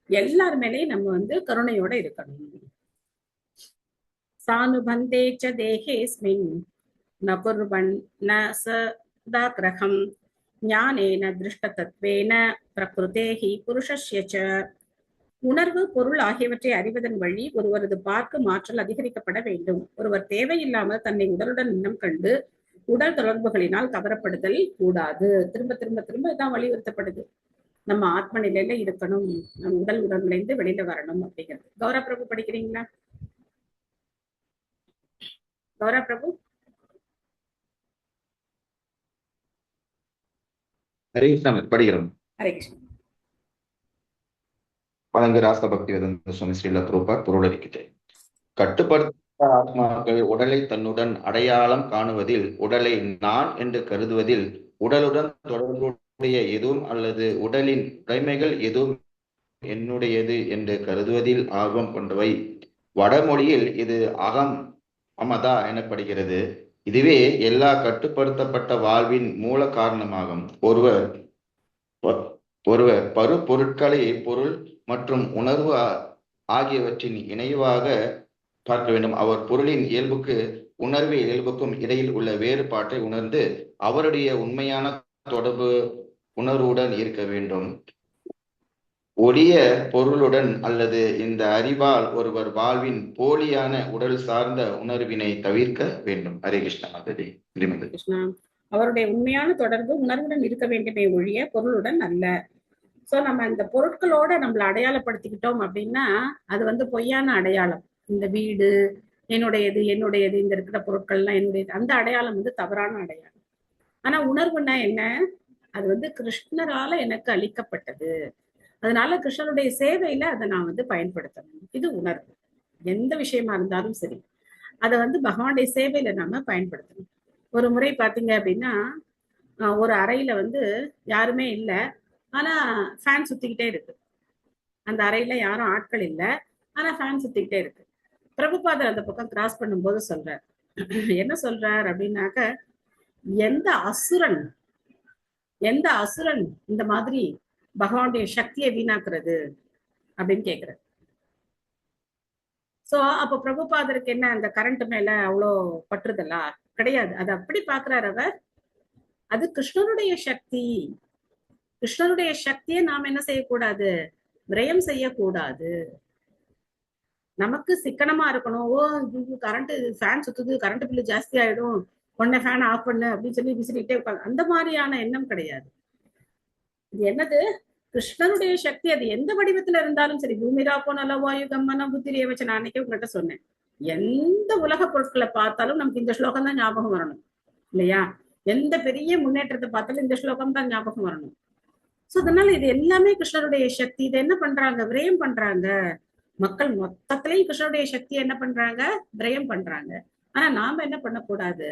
எல்லார் மேலேயும் நம்ம வந்து கருணையோட இருக்கணும். சானுபந்தே ச தேஹேஸ்மின் ந குர்வன் ந சதாக்ரஹம் ஞானேன திருஷ்ட தத்வேன பிரகிருதேஹி புருஷஸ்ய ச. உணர்வு, பொருள் ஆகியவற்றை அறிவதன் வழி ஒருவரது பார்க்கும் ஆற்றல் அதிகரிக்கப்பட வேண்டும். ஒருவர் தேவையில்லாமல் தன்னை உடலுடன் இன்னம் கண்டு உடல் தொடர்புகளினால் கவரப்படுதல் கூடாது. திரும்ப திரும்ப திரும்ப இதான் வலியுறுத்தப்படுது. நம்ம ஆத்ம நிலையில இருக்கணும், நம்ம உடல் உடம்புல இருந்து வெளியில வரணும் அப்படிங்கிறது. கௌரவ பிரபு படிக்கிறீங்களா? கௌரவ பிரபு. ஹரே கிருஷ்ணா படிக்கிறோம். ஹரே கிருஷ்ணா. வழங்கு ராச பக்தி வேதாந்த சுவாமி ஸ்ரீல பிரபுபாத் பொருளறிக்கை. கட்டுப்படுத்த ஆத்மாக்கள் உடலை தன்னுடன் அடையாளம் காணுவதில், உடலை நான் என்று கருதுவதில், உடலுடன் தொடர்புடைய எதுவும் அல்லது உடலின் உடைமைகள் எதுவும் என்னுடையது என்று கருதுவதில் ஆர்வம் கொண்டவை. வடமொழியில் இது அகம் அமதா எனப்படுகிறது. இதுவே எல்லா கட்டுப்படுத்தப்பட்ட வாழ்வின் மூல காரணமாகும். ஒருவர் பருப்பொருட்களை பொருள் மற்றும் உணர்வு ஆகியவற்றின் இணைவாக பார்க்க வேண்டும். அவர் பொருளின் இயல்புக்கு உணர்வின் இயல்புக்கும் இடையில் உள்ள வேறுபாட்டை உணர்ந்து அவருடைய உண்மையான தொடர்பு உணர்வுடன் இருக்க வேண்டும். ஒளிய பொருளுடன் அல்லது இந்த அறிவால் ஒருவர் வாழ்வின் போலியான உடல் சார்ந்த உணர்வினை தவிர்க்க வேண்டும். ஹரே கிருஷ்ணா மாதவி. கிருஷ்ணா. அவருடைய உண்மையான தொடர்பு உணர்வுடன் இருக்க வேண்டுமே ஒழிய பொருளுடன் அல்ல. சோ நம்ம இந்த பொருட்களோட நம்மளை அடையாளப்படுத்திக்கிட்டோம் அப்படின்னா அது வந்து பொய்யான அடையாளம். இந்த வீடு என்னுடையது, இந்த இருக்கிற பொருட்கள்லாம் என்னுடையது, அந்த அடையாளம் வந்து தவறான அடையாளம். ஆனா உணர்வுன்னா என்ன? அது வந்து கிருஷ்ணரால எனக்கு அளிக்கப்பட்டது, அதனால கிருஷ்ணனுடைய சேவையில அதை நான் வந்து பயன்படுத்தணும். இது உணர்வு. எந்த விஷயமா இருந்தாலும் சரி அதை வந்து பகவானுடைய சேவையில நாம பயன்படுத்தணும். ஒரு முறை பாத்தீங்க அப்படின்னா ஒரு அறையில வந்து யாருமே இல்லை, ஆனா ஃபேன் சுத்திக்கிட்டே இருக்கு. அந்த அறையில யாரும் ஆட்கள் இல்லை, ஆனா ஃபேன் சுத்திக்கிட்டே இருக்கு. பிரபுபாதர் அந்த பக்கம் கிராஸ் பண்ணும்போது சொல்றார், என்ன சொல்றார் அப்படின்னாக்க, எந்த அசுரன் இந்த மாதிரி பகவானுடைய சக்தியை வீணாக்குறது அப்படின்னு கேக்குறாரு. சோ அப்ப பிரபுபாதருக்கு என்ன அந்த கரண்ட் மேல அவ்வளோ பற்றுதலா? கிடையாது. அது அப்படி பாக்குறாரு அவர். அது கிருஷ்ணனுடைய சக்தி. கிருஷ்ணனுடைய சக்தியை நாம் என்ன செய்யக்கூடாது? விரயம் செய்யக்கூடாது. நமக்கு சிக்கனமா இருக்கணும். ஓ கரண்ட் ஃபேன் சுத்துது, கரண்ட் பில்லு ஜாஸ்தி ஆயிடும், உடனே ஃபேன் ஆஃப் பண்ணு அப்படின்னு சொல்லி விசிறிட்டே உட்காந்து, அந்த மாதிரியான எண்ணம் கிடையாது. இது என்னது? கிருஷ்ணனுடைய சக்தி. அது எந்த வடிவத்துல இருந்தாலும் சரி. பூமிரா போன வாயு கம்மன புத்திரியை வச்சு நான் அன்னைக்கே உங்கள்கிட்ட சொன்னேன், எந்த உலக பொருட்களை பார்த்தாலும் நமக்கு இந்த ஸ்லோகம் தான் ஞாபகம் வரணும் இல்லையா? எந்த பெரிய முன்னேற்றத்தை பார்த்தாலும் இந்த ஸ்லோகம் தான் ஞாபகம் வரணும். சோ அதனால இது எல்லாமே கிருஷ்ணருடைய சக்தி. இதை என்ன பண்றாங்க? விரயம் பண்றாங்க. மக்கள் மொத்தத்திலையும் கிருஷ்ணருடைய சக்தியை என்ன பண்றாங்க? விரயம் பண்றாங்க. ஆனா நாம என்ன பண்ணக்கூடாது?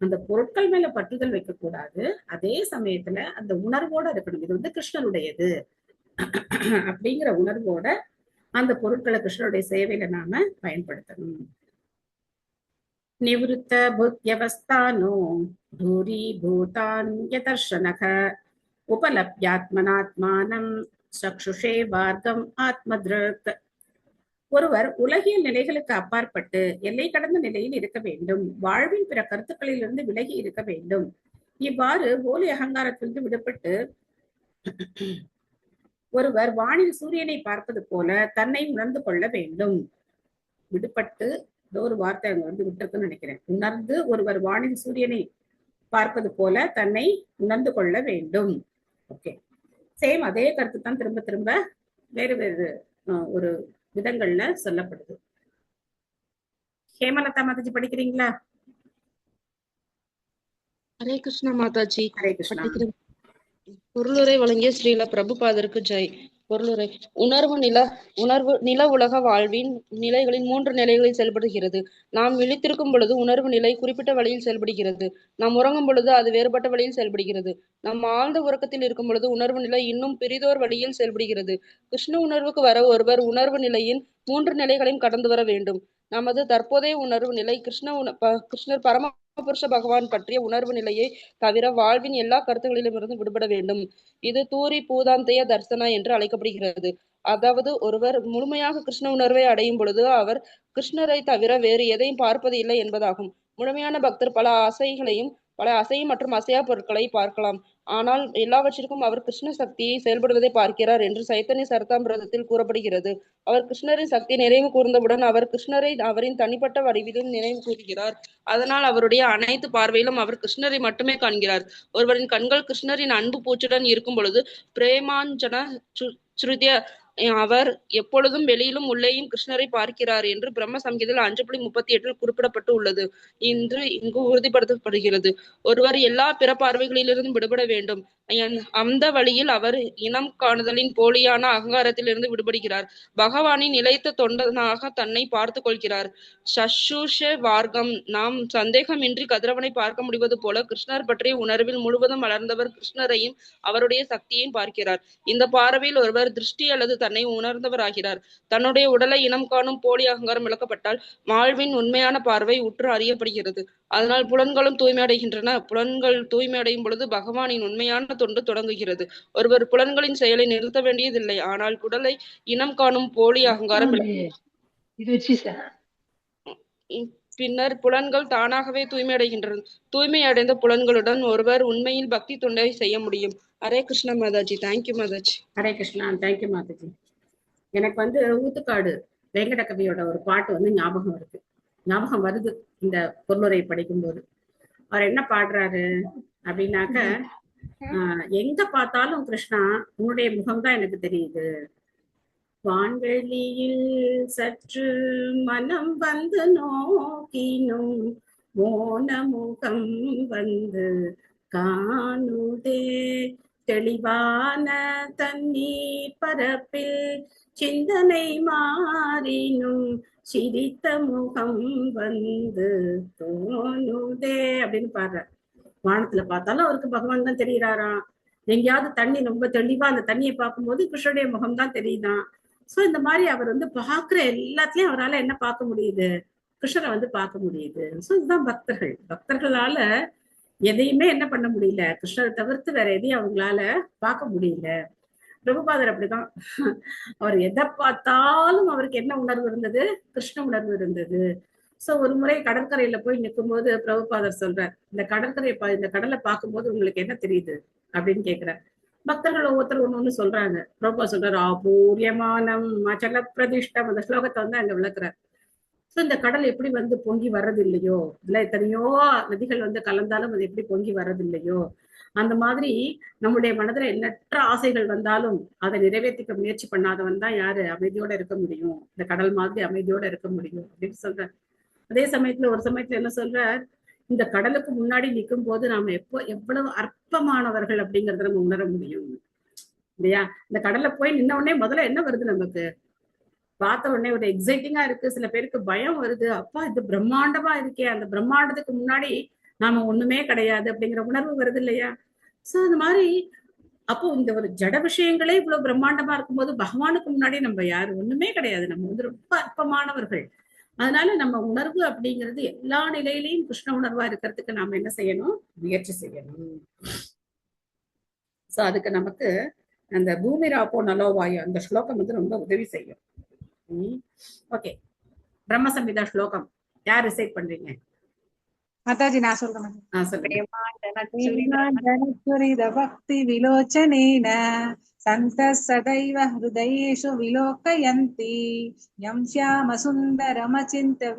அந்த பொருட்கள் மேல பற்றுதல் வைக்க கூடாது. அதே சமயத்துல அந்த உணர்வோட இருக்கணும், இது வந்து கிருஷ்ணருடையது அப்படிங்கிற உணர்வோட அந்த பொருட்களை கிருஷ்ணருடைய சேவையில நாம பயன்படுத்தணும். நிவృத்த புத்யவஸ்தானோ தூரி பூதான் யதர்ஷனக உபலப்யாத்மனாத்மானம் சக்ஷுஷே வார்க்கம் ஆத்மத்ருக். ஒருவர் உலகியல் நிலைகளுக்கு அப்பாற்பட்டு எல்லை கடந்த நிலையில் இருக்க வேண்டும். வாழ்வின் பிற கருத்துக்களிலிருந்து விலகி இருக்க வேண்டும். இவ்வாறு போலி அகங்காரத்திலிருந்து விடுபட்டு ஒருவர் வானில் சூரியனை பார்ப்பது போல தன்னை உணர்ந்து கொள்ள வேண்டும். விடுபட்டு ஒரு வார்த்தை அங்க வந்து விட்டுருக்குன்னு நினைக்கிறேன். உணர்ந்து ஒருவர் வானில் சூரியனை பார்ப்பது போல தன்னை உணர்ந்து கொள்ள வேண்டும். ஓகே, சேம் அதே கருத்து தான் திரும்ப திரும்ப வேறு வேறு ஒரு விதங்கள்ல சொல்லப்படுது. ஹேமலதா மாதாஜி படிக்கிறீங்களா? ஹரே கிருஷ்ணா மாதாஜி. ஹரே கிருஷ்ணா. பொருளுரை வழங்கிய ஸ்ரீல பிரபுபாதருக்கு ஜெய். பொருளுரை. உணர்வு நில உலக வாழ்வின் நிலைகளின் 3 நிலைகளில் செயல்படுகிறது. நாம் விழித்திருக்கும் பொழுது உணர்வு நிலை குறிப்பிட்ட வழியில் செயல்படுகிறது. நாம் உறங்கும் பொழுது அது வேறுபட்ட வழியில் செயல்படுகிறது. நாம் ஆழ்ந்த உறக்கத்தில் இருக்கும் பொழுது உணர்வு நிலை இன்னும் பெரிதோர் வழியில் செயல்படுகிறது. கிருஷ்ண உணர்வுக்கு வர ஒருவர் உணர்வு நிலையின் 3 நிலைகளையும் கடந்து வர வேண்டும். நமது தற்போதைய உணர்வு நிலை கிருஷ்ணர் பரமபுருஷ பகவான் பற்றிய உணர்வு நிலையை தவிர வாழ்வின் எல்லா கருத்துகளிலுமிருந்து விடுபட வேண்டும். இது தூரி பூதாந்தய தர்சனா என்று அழைக்கப்படுகிறது. அதாவது ஒருவர் முழுமையாக கிருஷ்ண உணர்வை அடையும் பொழுது அவர் கிருஷ்ணரை தவிர வேறு எதையும் பார்ப்பது இல்லை என்பதாகும். முழுமையான பக்தர் பல அசையும் மற்றும் அசையா பொருட்களை பார்க்கலாம். ஆனால் எல்லாவற்றிற்கும் அவர் கிருஷ்ண சக்தியை செயல்படுவதை பார்க்கிறார் என்று சைத்தன்ய சரிதாமிரதத்தில் கூறப்படுகிறது. அவர் கிருஷ்ணரின் சக்தி நினைவு கூர்ந்தவுடன் அவர் கிருஷ்ணரை அவரின் தனிப்பட்ட வடிவிலும் நினைவு கூறுகிறார். அதனால் அவருடைய அனைத்து பார்வையிலும் அவர் கிருஷ்ணரை மட்டுமே காண்கிறார். ஒருவரின் கண்கள் கிருஷ்ணரின் அன்பு பூச்சுடன் இருக்கும் பொழுது பிரேமாஞ்சன ஸ்ருதிய அவர் எப்பொழுதும் வெளியிலும் உள்ளேயும் கிருஷ்ணரை பார்க்கிறார் என்று பிரம்ம சங்கீதத்தில் 5.38 குறிப்பிடப்பட்டு உள்ளது. இங்கு உறுதிப்படுத்தப்படுகிறது. ஒருவர் எல்லா பிற பார்வைகளிலிருந்தும் விடுபட வேண்டும். அந்த வழியில் அவர் இனம் காணுதலின் போலியான அகங்காரத்திலிருந்து விடுபடுகிறார். பகவானின் நிலைத்த தொண்டனாக தன்னை பார்த்து கொள்கிறார். சஷுஷ வார்க்கம். நாம் சந்தேகமின்றி கதிரவனை பார்க்க முடிவது போல கிருஷ்ணர் பற்றிய உணர்வில் முழுவதும் வளர்ந்தவர் கிருஷ்ணரையும் அவருடைய சக்தியையும் பார்க்கிறார். இந்த பார்வையில் ஒருவர் திருஷ்டி அல்லது தன்னை உணர்ந்தவராகிறார். தன்னுடைய உடலை இனம் காணும் போலி அகங்காரம் விளக்கப்பட்டால் வாழ்வின் உண்மையான பார்வை உற்று அறியப்படுகிறது. அதனால் புலன்களும் தூய்மையடைகின்றன. புலன்கள் தூய்மையடையும் பொழுது பகவானின் உண்மையான தொண்டு தொடங்குகிறது. ஒருவர் புலன்களின் செயலை நிறுத்த வேண்டியதில்லை. ஆனால் உடலை இனம் காணும் போலி அகங்காரம் பின்னர் புலன்கள் தானாகவே தூய்மையடைகின்றன. தூய்மையடைந்த புலன்களுடன் ஒருவர் உண்மையில் பக்தி தொண்டை செய்ய முடியும். ஹரே கிருஷ்ணா மாதாஜி. தேங்க்யூ மாதாஜி. ஹரே கிருஷ்ணா. தேங்க்யூ மாதாஜி. எனக்கு வந்து ஊத்துக்காடு வெங்கட கவியோட ஒரு பாட்டு வந்து ஞாபகம் வருது இந்த பொருளுரை படிக்கும்போது. அவர் என்ன பாடுறாரு அப்படின்னாக்க, எங்க பார்த்தாலும் கிருஷ்ணா உன்னுடைய முகம்தான் எனக்கு தெரியுது. வான்வெளியில் சற்று மனம் வந்து நோக்கினும் மோன முகம் வந்து காணுதே. தெளிவான தண்ணீர் பரப்பில் சிந்தனை மாறினும் சிரித்த முகம் வந்து தோணுதே அப்படின்னு பாடுறார். வானத்துல பார்த்தாலும் அவருக்கு பகவான் தான் தெரிகிறாராம். எங்கேயாவது தண்ணி ரொம்ப தெளிவா அந்த தண்ணியை பார்க்கும்போது கிருஷ்ணனுடைய முகம் தான் தெரியுதான். சோ இந்த மாதிரி அவர் வந்து பார்க்கிற எல்லாத்தையும் அவரால் என்ன பார்க்க முடியுது? கிருஷ்ணரை வந்து பார்க்க முடியுது. சோ இதுதான் பக்தர்களால எதையுமே என்ன பண்ண முடியல, கிருஷ்ணரை தவிர்த்து வேற எதையும் அவங்களால பார்க்க முடியல. பிரபுபாதர் அப்படிதான். அவர் எதை பார்த்தாலும் அவருக்கு என்ன உணர்வு இருந்தது? கிருஷ்ண உணர்வு இருந்தது. சோ ஒரு முறை கடற்கரையில போய் நிற்கும் போது பிரபுபாதர் சொல்றார், இந்த கடலை பார்க்கும்போது உங்களுக்கு என்ன தெரியுது அப்படின்னு கேட்கிறார். பக்தர்கள் ஒவ்வொருத்தர் ஒண்ணு சொல்றாங்க. பிரபுபாதர் சொல்றாரு, ஆபூரியமானம் அச்சல பிரதிஷ்டம். அந்த ஸ்லோகத்தை வந்து அங்க விளக்குறார். சோ இந்த கடல் எப்படி வந்து பொங்கி வர்றது இல்லையோ, இதுல எத்தனையோ நதிகள் வந்து கலந்தாலும் அது எப்படி பொங்கி வர்றது இல்லையோ, அந்த மாதிரி நம்முடைய மனதுல எண்ணற்ற ஆசைகள் வந்தாலும் அதை நிறைவேற்றிக்க முயற்சி பண்ணாதவன் தான் யாரு அமைதியோட இருக்க முடியும், இந்த கடல் மாதிரி அமைதியோட இருக்க முடியும் அப்படின்னு சொல்ற. அதே சமயத்துல ஒரு சமயத்துல என்ன சொல்ற, இந்த கடலுக்கு முன்னாடி நிற்கும் போது நாம எவ்வளவு அற்பமானவர்கள் அப்படிங்கறத நம்ம உணர முடியும் இல்லையா? இந்த கடல்ல போய் நின்ன உடனே முதல்ல என்ன வருது நமக்கு? பார்த்த உடனே ஒரு எக்ஸைட்டிங்கா இருக்கு, சில பேருக்கு பயம் வருது, அப்பா இது பிரம்மாண்டமா இருக்கே, அந்த பிரம்மாண்டத்துக்கு முன்னாடி நாம ஒண்ணுமே கிடையாது அப்படிங்கிற உணர்வு வருது இல்லையா? சோ அந்த மாதிரி அப்போ இந்த ஒரு ஜட விஷயங்களே இவ்வளவு பிரம்மாண்டமா இருக்கும்போது பகவானுக்கு முன்னாடி நம்ம யாரு ஒண்ணுமே கிடையாது, நம்ம வந்து ரொம்ப அற்பமானவர்கள். அதனால நம்ம உணர்வு அப்படிங்கிறது எல்லா நிலையிலையும் கிருஷ்ண உணர்வா இருக்கிறதுக்கு நாம என்ன செய்யணும்? முயற்சி செய்யணும். சோ அதுக்கு நமக்கு அந்த பூமிராப்போ நலோவாயு அந்த ஸ்லோகம் வந்து ரொம்ப உதவி செய்யும். ஓகே, பிரம்ம சம்ஹிதா ஸ்லோகம் யார் ரிசைட் பண்றீங்க? மாதாஜி நான் சொல்றேன். பக்தி விலோச்சனேன சந்தः சதைவ ஹிருதயேஷு விலோகயந்தி யம் ஷ்யாம சுந்தரமசிந்த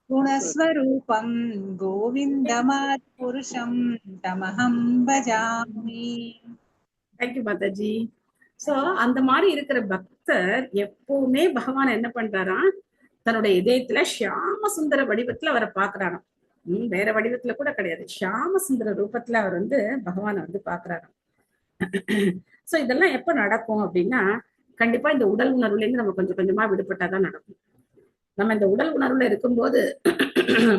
குணஸ்வரூபம் கோவிந்தமாத் புருஷம் தமஹம் பஜாமி. தேங்க்யூ மாதாஜி. சோ அந்த மாதிரி இருக்கிற பக்தர் எப்பவுமே பகவான் என்ன பண்றாராம்? தன்னுடைய இதயத்துல ஷியாம சுந்தர வடிவத்துல அவரை பாக்குறாராம். வேற வடிவத்துல கூட கிடையாது, ஷியாம சுந்தர ரூபத்துல அவர் வந்து பகவானை வந்து பாக்குறாராம். சோ இதெல்லாம் எப்ப நடக்கும் அப்படின்னா, கண்டிப்பா இந்த உடல் உணர்வுல இருந்து நம்ம கொஞ்சம் கொஞ்சமா விடுபட்டாதான் நடக்கும். நம்ம இந்த உடல் உணர்வுல இருக்கும்போது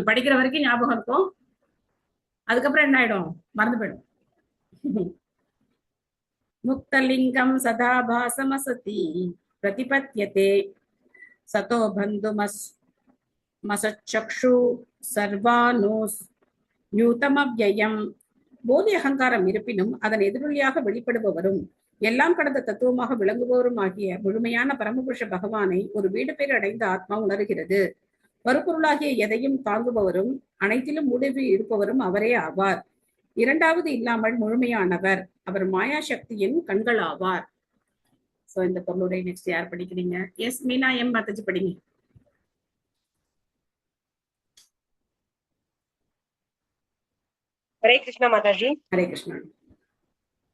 படிக்கிற வரைக்கும் ஞாபகம் இருக்கும், அதுக்கப்புறம் என்ன ஆயிடும்? மறந்து போயிடும். முக்தலிங்கம் சதா பாசமசதி பிரதிபத்யதே சதோ பந்துமஸ் மசச்சக்ஷு சர்வானோஸ் நியூதமவ்யயம். போதி அகங்காரம் இருப்பினும் அதன் எதிரொலியாக வெளிப்படுபவரும் எல்லாம் கடந்த தத்துவமாக விளங்குபவரும் ஆகிய முழுமையான பரமபுருஷ பகவானை ஒரு வீடு பேர் அடைந்த ஆத்மா உணர்கிறது. வருபொருளாகிய எதையும் தாங்குபவரும் அனைத்திலும் முடிவு இருப்பவரும் அவரே ஆவார். இரண்டாவது இல்லாமல் முழுமையானவர், அவர் மாயா சக்தியின் கண்கள் ஆவார். சோ இந்த பொருளுடைய நெக்ஸ்ட் யார் படிக்கிறீங்க? எஸ் மீனா எம் மாதாஜி படிங்க. ஹரே கிருஷ்ணா மாதாஜி. ஹரே கிருஷ்ணா.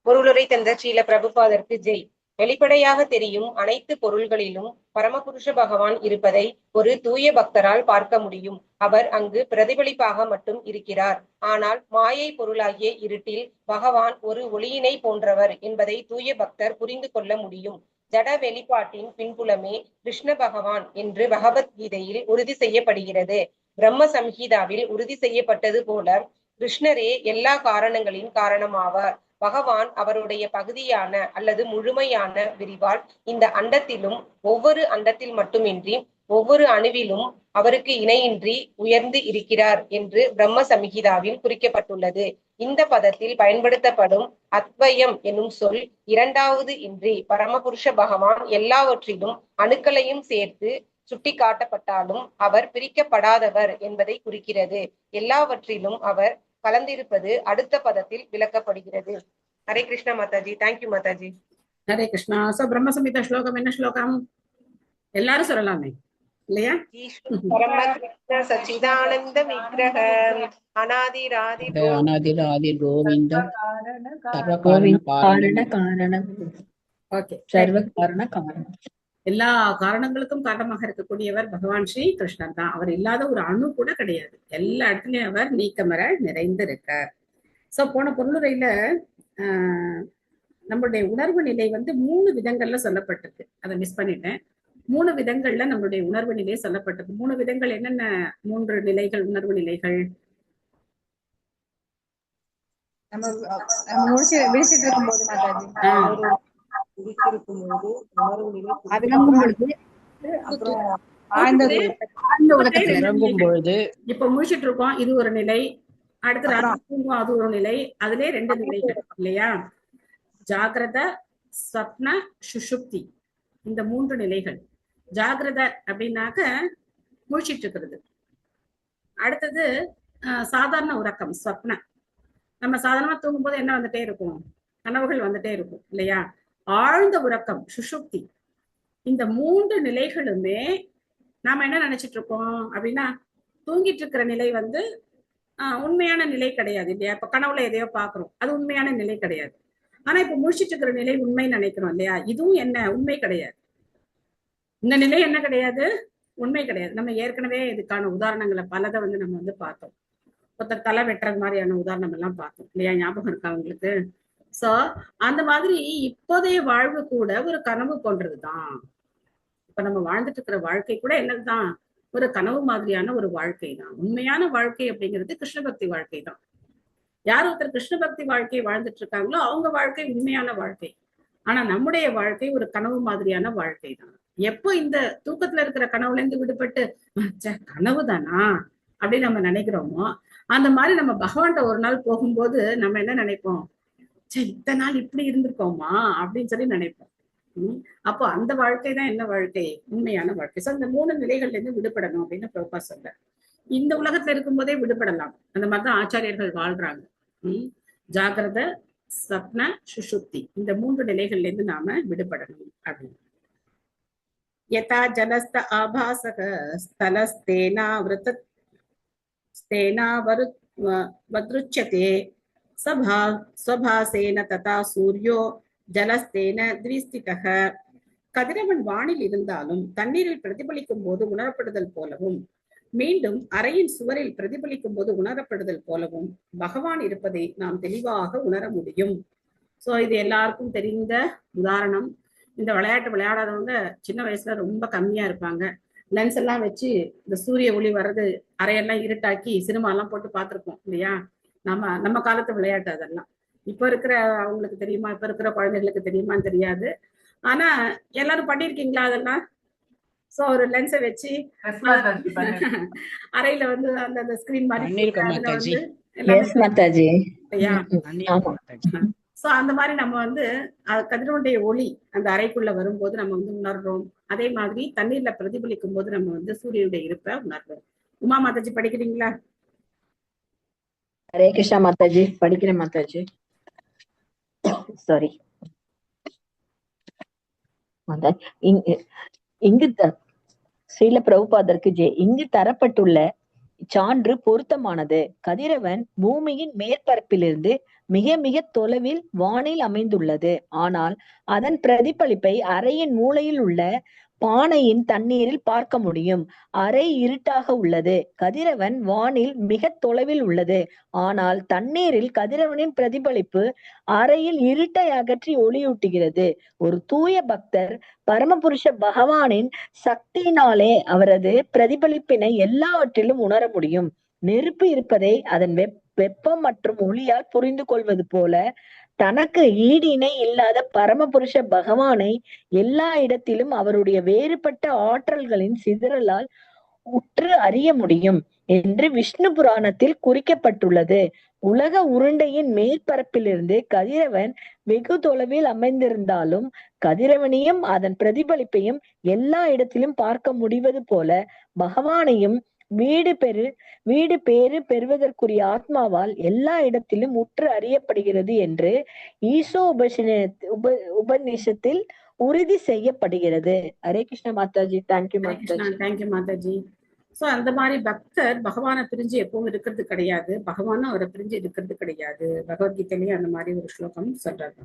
பொருளுரை தந்த ஸ்ரீல பிரபுபாதருக்கு ஜெய். வெளிப்படையாக தெரியும் அனைத்து பொருள்களிலும் பரமபுருஷ பகவான் இருப்பதை ஒரு தூய பக்தரால் பார்க்க முடியும். அவர் அங்கு பிரதிபலிப்பாக மட்டும் இருக்கிறார். ஆனால் மாயை பொருளாகிய இருட்டில் பகவான் ஒரு ஒளியினை போன்றவர் என்பதை தூய பக்தர் புரிந்து கொள்ள முடியும். ஜட வெளிப்பாட்டின் பின்புலமே கிருஷ்ண பகவான் என்று பகவத்கீதையில் உறுதி செய்யப்படுகிறது. பிரம்ம சம்ஹிதாவில் உறுதி செய்யப்பட்டது போல கிருஷ்ணரே எல்லா காரணங்களின் காரணமாவார். பகவான் அவருடைய பகுதியான அல்லது முழுமையான விரிவால் இந்த அண்டத்திலும் ஒவ்வொரு அண்டத்தில் மட்டுமின்றி ஒவ்வொரு அணுவிலும் அவருக்கு இணையின்றி உயர்ந்து இருக்கிறார் என்று பிரம்ம சம்ஹிதாவில் குறிக்கப்பட்டுள்ளது. இந்த பதத்தில் பயன்படுத்தப்படும் அத்வயம் என்னும் சொல் இரண்டாவது இன்றி பரமபுருஷ பகவான் எல்லாவற்றிலும் அணுக்களையும் சேர்த்து சுட்டி காட்டப்பட்டாலும் அவர் பிரிக்கப்படாதவர் என்பதை குறிக்கிறது. எல்லாவற்றிலும் அவர் கலந்திருப்பது அடுத்த பதத்தில் விளக்கப்படுகிறது. ஹரே கிருஷ்ணா மாதாஜி. தேங்க்யூ மாதாஜி. ஹரே கிருஷ்ணா. சோ பிரம்ம சம்ஹிதா ஸ்லோகம் என்ன ஸ்லோகம்? எல்லாரும் சொல்லலாமே இல்லையா? பரமகிருஷ்ண சச்சிதானந்த விக்கிரக அநாதிராதி கோவிந்தம் சர்வ காரண காரணம். எல்லா காரணங்களுக்கும் காரணமாக இருக்கக்கூடியவர் பகவான் ஸ்ரீ கிருஷ்ணன் தான். அவர் இல்லாத ஒரு அணு கூட கிடையாது. எல்லா இடத்துலயும் அவர் நீக்கமர நிறைந்திருக்கார். சோ போன பொருளுரையில நம்மளுடைய உணர்வு நிலை வந்து 3 விதங்கள்ல சொல்லப்பட்டிருக்கு. அதை மிஸ் பண்ணிட்டேன். 3 விதங்கள்ல நம்மளுடைய உணர்வு நிலை சொல்லப்பட்டிருக்கு. 3 விதங்கள் என்னென்ன? 3 நிலைகள், உணர்வு நிலைகள். நம்ம விழிச்சிட்டு இருக்கும் போது மாதாஜி, இப்ப முடிச்சிட்டு இருக்கோம், இது ஒரு நிலை. அடுத்து ராத்திரி அது ஒரு நிலை. அதுலயே 2 நிலைகள் இல்லையா? ஜாகிரத, ஸ்வப்ன, சுஷுப்தி, இந்த 3 நிலைகள். ஜாகிரத அப்படின்னாக்க முழிச்சிட்டு இருக்கிறது. அடுத்தது சாதாரண உறக்கம், ஸ்வப்ன. நம்ம சாதாரணமா தூங்கும் போது என்ன வந்துட்டே இருக்கும்? கனவுகள் வந்துட்டே இருக்கும் இல்லையா? ஆழ்ந்த உறக்கம், சுஷுப்தி. இந்த 3 நிலைகளுமே நாம என்ன நினைச்சிட்டு இருக்கோம் அப்படின்னா, தூங்கிட்டு இருக்கிற நிலை வந்து உண்மையான நிலை கிடையாது இல்லையா? இப்ப கனவுல எதையோ பாக்குறோம், அது உண்மையான நிலை கிடையாது. ஆனா இப்ப முழிச்சிட்டு இருக்கிற நிலை உண்மை நினைக்கிறோம் இல்லையா? இதுவும் என்ன? உண்மை கிடையாது. இந்த நிலை என்ன கிடையாது? உண்மை கிடையாது. நம்ம ஏற்கனவே இதுக்கான உதாரணங்களை பலதை வந்து நம்ம வந்து பார்த்தோம். ஒருத்தர் தலை வெட்டுறது மாதிரியான உதாரணம் எல்லாம் பார்த்தோம் இல்லையா? ஞாபகம் இருக்கா உங்களுக்கு? சோ அந்த மாதிரி இப்போதைய வாழ்வு கூட ஒரு கனவு போன்றதுதான். இப்ப நம்ம வாழ்ந்துட்டு இருக்கிற வாழ்க்கை கூட என்னதுதான்? ஒரு கனவு மாதிரியான ஒரு வாழ்க்கை தான். உண்மையான வாழ்க்கை அப்படிங்கிறது கிருஷ்ண பக்தி வாழ்க்கை தான். யார் ஒருத்தர் கிருஷ்ண பக்தி வாழ்க்கையை வாழ்ந்துட்டு இருக்காங்களோ அவங்க வாழ்க்கை உண்மையான வாழ்க்கை. ஆனா நம்முடைய வாழ்க்கை ஒரு கனவு மாதிரியான வாழ்க்கை தான். எப்போ இந்த தூக்கத்துல இருக்கிற கனவுல இருந்து விடுபட்டு கனவு தானா அப்படின்னு நம்ம நினைக்கிறோமோ, அந்த மாதிரி நம்ம பகவான்கிட்ட ஒரு நாள் போகும்போது நம்ம என்ன நினைப்போம்? இத்தனை நாள் இப்படி இருந்திருக்கோமா அப்படின்னு சொல்லி நினைப்போம். அப்போ அந்த வாழ்க்கை தான் என்ன வாழ்க்கை? உண்மையான வாழ்க்கை. சோ இந்த 3 நிலைகள்ல இருந்து விடுபடணும் அப்படின்னு பிரபா சொல்ற. இந்த உலகத்துல இருக்கும் போதே விடுபடலாம். அந்த மாதிரிதான் ஆச்சாரியர்கள் வாழ்றாங்க. ஜாகிரத, சப்ன, சுஷுப்தி, இந்த 3 நிலைகள்ல இருந்து நாம விடுபடணும் அப்படின்னு. யதா ஜலஸ்த ஆபாசக ஸ்தேனாவருத்யதே ஸ்வபாசேன ததா சூர்யோ ஜலஸ்தேன த்விஸ்திதஹ. கதிரவன் வானில் இருந்தாலும் தண்ணீரில் பிரதிபலிக்கும் போது உணரப்படுதல் போலவும், மீண்டும் அறையின் சுவரில் பிரதிபலிக்கும் போது உணரப்படுதல் போலவும் பகவான் இருப்பதை நாம் தெளிவாக உணர முடியும். சோ இது எல்லாருக்கும் தெரிந்த உதாரணம். இந்த விளையாட்டு விளையாடாதவங்க சின்ன வயசுல ரொம்ப கம்மியா இருப்பாங்க. லென்ஸ் எல்லாம் வச்சு இந்த சூரிய ஒளி வர்றது அறையெல்லாம் இருட்டாக்கி சினிமா எல்லாம் போட்டு பார்த்திருப்போம் இல்லையா? நம்ம காலத்து விளையாட்டு அதெல்லாம். இப்ப இருக்கிற அவங்களுக்கு தெரியுமா? இப்ப இருக்கிற குழந்தைகளுக்கு தெரியுமான்னு தெரியாது. ஆனா எல்லாரும் பண்ணிருக்கீங்களா அதெல்லாம்? சோ ஒரு லென்ஸை வச்சு அறையில வந்து அந்த ஸ்கிரீன் மாதிரி சோ அந்த மாதிரி நம்ம வந்து கதிரவனுடைய ஒளி அந்த அறைக்குள்ள வரும்போது நம்ம வந்து உணர்றோம். அதே மாதிரி தண்ணீர்ல பிரதிபலிக்கும் போது நம்ம வந்து சூரியனுடைய இருப்பை உணர்றோம். உமா மாதாஜி படிக்கிறீங்களா? ஹரே கிருஷ்ணா மாதாஜி. படிக்கிறேன் மாதாஜி. சாரி இங்கு ஸ்ரீல பிரபுபாதருக்கு ஜெய். இங்கு தரப்பட்டுள்ள சான்று பொருத்தமானது. கதிரவன் பூமியின் மேற்பரப்பிலிருந்து மிக மிக தொலைவில் வானில் அமைந்துள்ளது. ஆனால் அதன் பிரதிபலிப்பை அறையின் மூலையில் உள்ள பானையின் தண்ணீரில் பார்க்க முடியும். அறை இருட்டாக உள்ளது. கதிரவன் வானில் மிக தொலைவில் உள்ளது. ஆனால் தண்ணீரில் கதிரவனின் பிரதிபலிப்பு அறையில் இருட்டை அகற்றி ஒளியூட்டுகிறது. ஒரு தூய பக்தர் பரமபுருஷ பகவானின் சக்தியினாலே அவரது பிரதிபலிப்பினை எல்லாவற்றிலும் உணர முடியும். நெருப்பு இருப்பதை அதன் வெப்பம் மற்றும் ஒளியால் புரிந்து கொள்வது போல தனக்கு ஈடு இணை இல்லாத பரமபுருஷ பகவானை எல்லா இடத்திலும் அவருடைய வேறுபட்ட ஆற்றல்களின் சிதறலால் உற்று அறிய முடியும் என்று விஷ்ணு புராணத்தில் குறிக்கப்பட்டுள்ளது. உலக உருண்டையின் மேற்பரப்பிலிருந்து கதிரவன் வெகு தொலைவில் அமைந்திருந்தாலும் கதிரவனையும் அதன் பிரதிபலிப்பையும் எல்லா இடத்திலும் பார்க்க முடிவது போல பகவானையும் வீடு பேறு பெறுவதற்குரிய ஆத்மாவால் எல்லா இடத்திலும் உற்று அறியப்படுகிறது என்று ஈசோ உபநிஷத்தில் உறுதி செய்யப்படுகிறது. Hare Krishna Mataji. Thank you mataji. Thank you Mataji. So அந்த மாதிரி பக்தர் பகவானை பிரிஞ்சு எப்பவும் இருக்கிறது கிடையாது. பகவானும் அவரை பிரிஞ்சு இருக்கிறது கிடையாது. பகவத்கீதையிலேயே அந்த மாதிரி ஒரு ஸ்லோகம் சொல்றாங்க.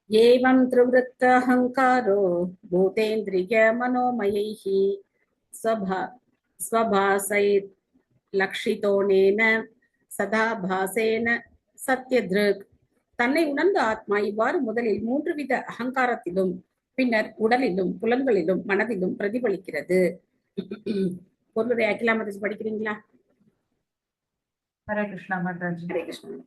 ஏவம் த்ரிவ்ருத்த அஹங்காரோ பூதேந்திரிய மனோமயைஹி ஸ்வபாசை லக்ஷிதோனேன சதா பாசேன சத்யத்ருக். தன்னை உணர்ந்த ஆத்மா இவ்வாறு முதலில் 3 வித அகங்காரத்திலும் பின்னர் உடலிலும் புலன்களிலும் மனதிலும் பிரதிபலிக்கிறது. பொருளுரை அகிலா மாதாஜி படிக்கிறீங்களா? ஹரே கிருஷ்ணா மாதாஜி.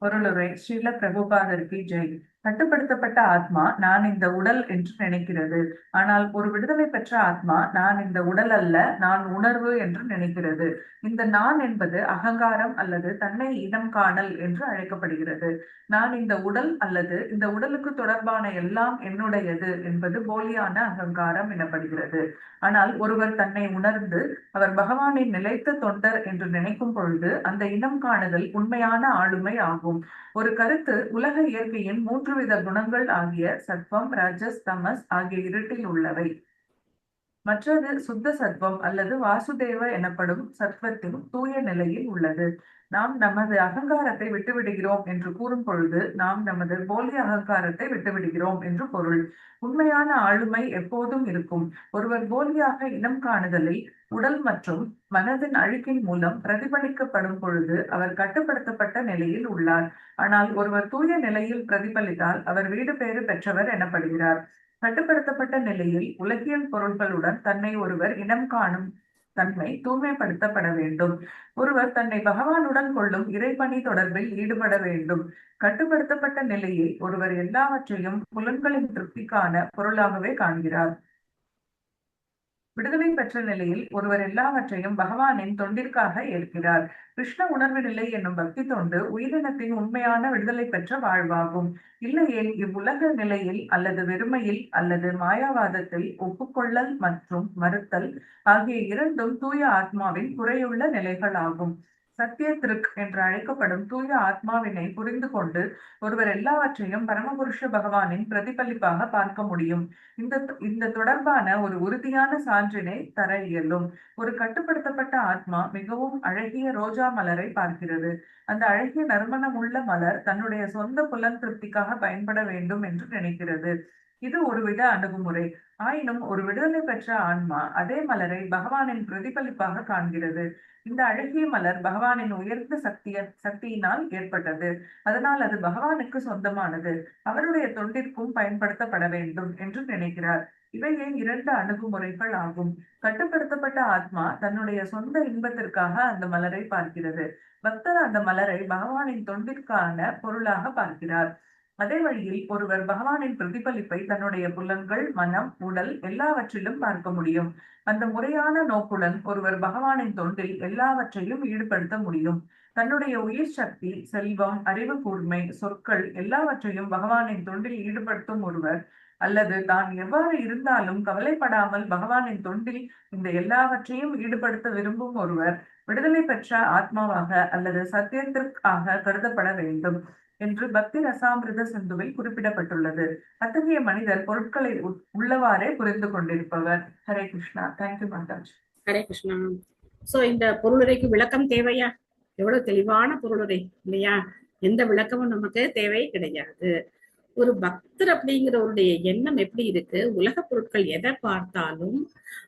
பொருளுரை ஸ்ரீல பிரபுபாதருக்கு ஜெய். கட்டுப்படுத்தப்பட்ட ஆத்மா நான் இந்த உடல் என்று நினைக்கிறது. ஆனால் ஒரு விடுதலை பெற்ற ஆத்மா நான் இந்த உடல் அல்ல, நான் உணர்வு என்று நினைக்கிறது. இந்த நான் என்பது அகங்காரம் அல்லது தன்னை இனம் காணல் என்று அழைக்கப்படுகிறது. நான் இந்த உடல் அல்லது இந்த உடலுக்கு தொடர்பான எல்லாம் என்னுடையது என்பது போலியான அகங்காரம் எனப்படுகிறது. ஆனால் ஒருவர் தன்னை உணர்ந்து அவர் பகவானின் நிலைத்த தொண்டர் என்று நினைக்கும் பொழுது அந்த இனம் காணுதல் உண்மையான ஆளுமை ஆகும். ஒரு கருத்து உலக இயற்கையின் 3 வித குணங்கள் ஆகிய சத்வம், ரஜஸ், தமஸ் ஆகிய இருட்டில் உள்ளவை. மற்றது சுத்த சத்வம் அல்லது வாசுதேவ எனப்படும் சத்வத்தின் தூய நிலையில் உள்ளது. நாம் நமது அகங்காரத்தை விட்டுவிடுகிறோம் என்று கூறும் பொழுது நாம் நமது போலி அகங்காரத்தை விட்டுவிடுகிறோம் என்று பொருள். உண்மையான ஆளுமை எப்போதும் இருக்கும். ஒருவர் போலியாக இனம் காணுதலை உடல் மற்றும் மனதின் அழுக்கின் மூலம் பிரதிபலிக்கப்படும் பொழுது அவர் கட்டுப்படுத்தப்பட்ட நிலையில் உள்ளார். ஆனால் ஒருவர் தூய நிலையில் பிரதிபலித்தால் அவர் வீடு பேறு பெற்றவர் எனப்படுகிறார். கட்டுப்படுத்தப்பட்ட நிலையில் உலகியல் பொருள்களுடன் தன்னை ஒருவர் இனம் காணும் தன்மை தூய்மைப்படுத்தப்பட வேண்டும். ஒருவர் தன்னை பகவானுடன் கொள்ளும் இறைப்பணி தொடர்பில் ஈடுபட வேண்டும். கட்டுப்படுத்தப்பட்ட நிலையில் ஒருவர் எல்லாவற்றையும் புலன்களின் திருப்திக்கான பொருளாகவே காண்கிறார். விடுதலை பெற்ற நிலையில் ஒருவர் எல்லாவற்றையும் பகவானின் தொண்டிற்காக ஏற்கிறார். கிருஷ்ண உணர்வு நிலை என்னும் பக்தி தொண்டு உயிரினத்தின் உண்மையான விடுதலை பெற்ற வாழ்வாகும். இல்லையே இவ்வுலக நிலையில் அல்லது வெறுமையில் அல்லது மாயாவாதத்தில் ஒப்புக்கொள்ளல் மற்றும் மறுத்தல் ஆகிய இரண்டும் தூய ஆத்மாவின் குறையுள்ள நிலைகளாகும். சத்திய திருக் என்று அழைக்கப்படும் தூய ஆத்மாவினை புரிந்து கொண்டு ஒருவர் எல்லாவற்றையும் பரமபுருஷ பகவானின் பிரதிபலிப்பாக பார்க்க முடியும். இந்த தொடர்பான ஒரு உறுதியான சான்றினை தர இயலும். ஒரு கட்டுப்படுத்தப்பட்ட ஆத்மா மிகவும் அழகிய ரோஜா மலரை பார்க்கிறது. அந்த அழகிய நறுமணம் உள்ள மலர் தன்னுடைய சொந்த புலன் திருப்திக்காக பயன்பட வேண்டும் என்று நினைக்கிறது. இது ஒருவித அணுகுமுறை. ஆயினும் ஒரு விடுதலை பெற்ற ஆன்மா அதே மலரை பகவானின் பிரதிபலிப்பாக காண்கிறது. இந்த அழகிய மலர் பகவானின் உயர்ந்த சக்தியினால் ஏற்பட்டது. அதனால் அது பகவானுக்கு சொந்தமானது. அவருடைய தொண்டிற்கும் பயன்படுத்தப்பட வேண்டும் என்று நினைக்கிறார். இவையே இரண்டு அணுகுமுறைகள் ஆகும். கட்டுப்படுத்தப்பட்ட ஆத்மா தன்னுடைய சொந்த இன்பத்திற்காக அந்த மலரை பார்க்கிறது. பக்தர் அந்த மலரை பகவானின் தொண்டிற்கான பொருளாக பார்க்கிறார். அதே வழியில் ஒருவர் பகவானின் பிரதிபலிப்பை தன்னுடைய புலன்கள், மனம், உடல் எல்லாவற்றிலும் பார்க்க முடியும். அந்த முறையான நோக்குடன் ஒருவர் பகவானின் தொண்டில் எல்லாவற்றையும் ஈடுபடுத்த முடியும். தன்னுடைய உயிர் சக்தி, செல்வம், அறிவு கூர்மை, சொற்கள் எல்லாவற்றையும் பகவானின் தொண்டில் ஈடுபடுத்தும் ஒருவர் அல்லது தான் எவ்வாறு இருந்தாலும் கவலைப்படாமல் பகவானின் தொண்டில் இந்த எல்லாவற்றையும் ஈடுபடுத்த விரும்பும் ஒருவர் விடுதலை பெற்ற ஆத்மாவாக அல்லது சத்தியத்திற்காக கருதப்பட வேண்டும் என்று பக்தி ரசாமிருத சிந்துவில் குறிப்பிடப்பட்டுள்ளது. அத்தகைய மனிதர் பொருட்களை உள்ளவாறே புரிந்து கொண்டிருப்பவர். ஹரே கிருஷ்ணா. தேங்க்யூ மாதாஜ். ஹரே கிருஷ்ணா. சோ இந்த பொருளுரைக்கு விளக்கம் தேவையா? எவ்வளவு தெளிவான பொருளுரை இல்லையா? எந்த விளக்கமும் நமக்கு தேவை கிடையாது. ஒரு பக்தர் அப்படிங்கிறவருடைய எண்ணம் எப்படி இருக்கு? உலக பொருட்கள் எதை பார்த்தாலும்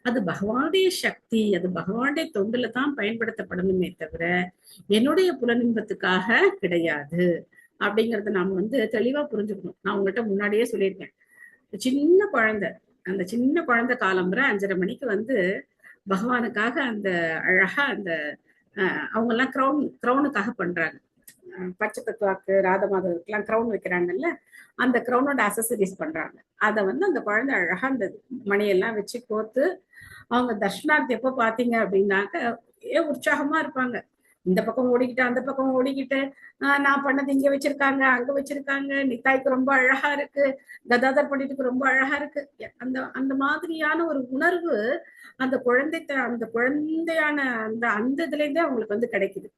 அது பகவானுடைய சக்தி, அது பகவானுடைய தொண்டுல தான் பயன்படுத்தப்படணுமே தவிர என்னுடைய புலனின்பத்துக்காக கிடையாது அப்படிங்கறத நாம தெளிவா புரிஞ்சுக்கணும். நான் உங்கள்கிட்ட முன்னாடியே சொல்லியிருக்கேன். சின்ன குழந்தை, அந்த சின்ன குழந்தை காலம்புற 5:30 மணிக்கு பகவானுக்காக அந்த அழகா அந்த அவங்க எல்லாம் கிரௌனுக்காக பண்றாங்க. பச்சை தத்துவாக்கு, ராத மாதவருக்குலாம் கிரௌன் வைக்கிறாங்கல்ல, அந்த கிரௌனோட அசசரிஸ் பண்றாங்க. அதை அந்த குழந்தை அழகா அந்த மணியெல்லாம் வச்சு கோத்து அவங்க தர்ஷனார்த்தி எப்போ பாத்தீங்க அப்படின்னாக்க உற்சாகமா இருப்பாங்க. இந்த பக்கம் ஓடிக்கிட்டு அந்த பக்கம் ஓடிக்கிட்டு நான் பண்ணது இங்க வச்சிருக்காங்க, அங்க வச்சிருக்காங்க, நித்தாய்க்கு ரொம்ப அழகா இருக்கு, கதாதர் பண்டிட்டுக்கு ரொம்ப அழகா இருக்கு. அந்த மாதிரியான ஒரு உணர்வு அந்த குழந்தையான அந்த இதுல இருந்தே அவங்களுக்கு கிடைக்குது.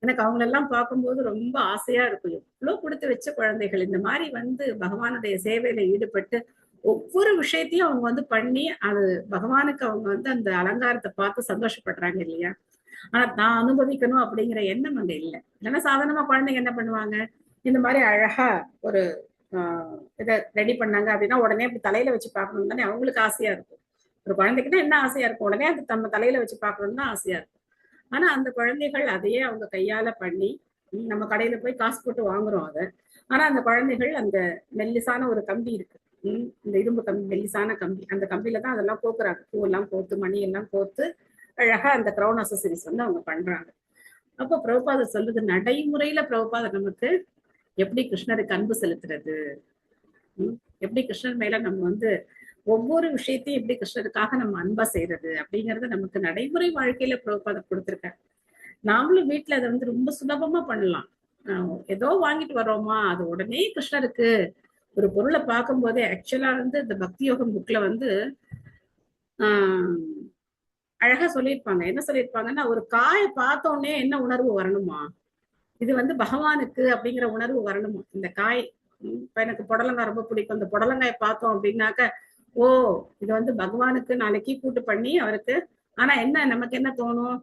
எனக்கு அவங்களெல்லாம் பார்க்கும்போது ரொம்ப ஆசையா இருக்கும். எவ்வளவு கொடுத்து வச்ச குழந்தைகள் இந்த மாதிரி பகவானுடைய சேவையில ஈடுபட்டு ஒவ்வொரு விஷயத்தையும் அவங்க பண்ணி அது பகவானுக்கு அவங்க அந்த அலங்காரத்தை பார்த்து சந்தோஷப்படுறாங்க இல்லையா? ஆனா நான் அனுபவிக்கணும் அப்படிங்கிற எண்ணம் அங்க இல்லை. இல்லைன்னா சாதாரணமா குழந்தைங்க என்ன பண்ணுவாங்க, இந்த மாதிரி அழகா ஒரு இதை ரெடி பண்ணாங்க அப்படின்னா உடனே தலையில வச்சு பார்க்கணும் தானே அவங்களுக்கு ஆசையா இருக்கும். ஒரு குழந்தைக்குன்னா என்ன ஆசையா இருக்கும்? உடனே அது நம்ம தலையில வச்சு பார்க்கணும்னு தான் ஆசையா இருக்கும். ஆனா அந்த குழந்தைகள் அதையே அவங்க கையால பண்ணி, நம்ம கடையில போய் காசு போட்டு வாங்குறோம் அதை. ஆனா அந்த குழந்தைகள் அந்த மெல்லிசான ஒரு கம்பி இருக்கு, இந்த இரும்பு கம்பி, மெல்லிசான கம்பி, அந்த கம்பியில தான் அதெல்லாம் கோக்குறாங்க. பூவெல்லாம் கோத்து, மணி எல்லாம் கோத்து அழகா அந்த கிரௌன் அசசரிஸ் அவங்க பண்றாங்க. அப்போ பிரபுபாதர் சொல்றது, நடைமுறையில பிரபுபாதர் நமக்கு எப்படி கிருஷ்ணருக்கு அன்பு செலுத்துறது, எப்படி கிருஷ்ணர் மேல நம்ம ஒவ்வொரு விஷயத்தையும் எப்படி கிருஷ்ணருக்காக நம்ம அன்பா செய்யறது அப்படிங்கறது நமக்கு நடைமுறை வாழ்க்கையில பிரபுபாதர் கொடுத்திருக்காரு. நாமளும் வீட்டுல அதை ரொம்ப சுலபமா பண்ணலாம். ஏதோ வாங்கிட்டு வர்றோமா, அது உடனே கிருஷ்ணருக்கு ஒரு பொருளை பார்க்கும் போதே ஆக்சுவலா இந்த பக்தி யோகம் புக்ல அழகா சொல்லியிருப்பாங்க. என்ன சொல்லியிருப்பாங்கன்னா, ஒரு காயை பார்த்தோன்னே என்ன உணர்வு வரணுமா, இது பகவானுக்கு அப்படிங்கிற உணர்வு வரணுமா. இந்த காய், இப்ப எனக்கு புடலங்காய் ரொம்ப பிடிக்கும், அந்த புடலங்காயை பார்த்தோம் அப்படின்னாக்க ஓ இது வந்து பகவானுக்கு நாளைக்கு கூட்டு பண்ணி அவருக்கு, ஆனா என்ன நமக்கு என்ன தோணும்,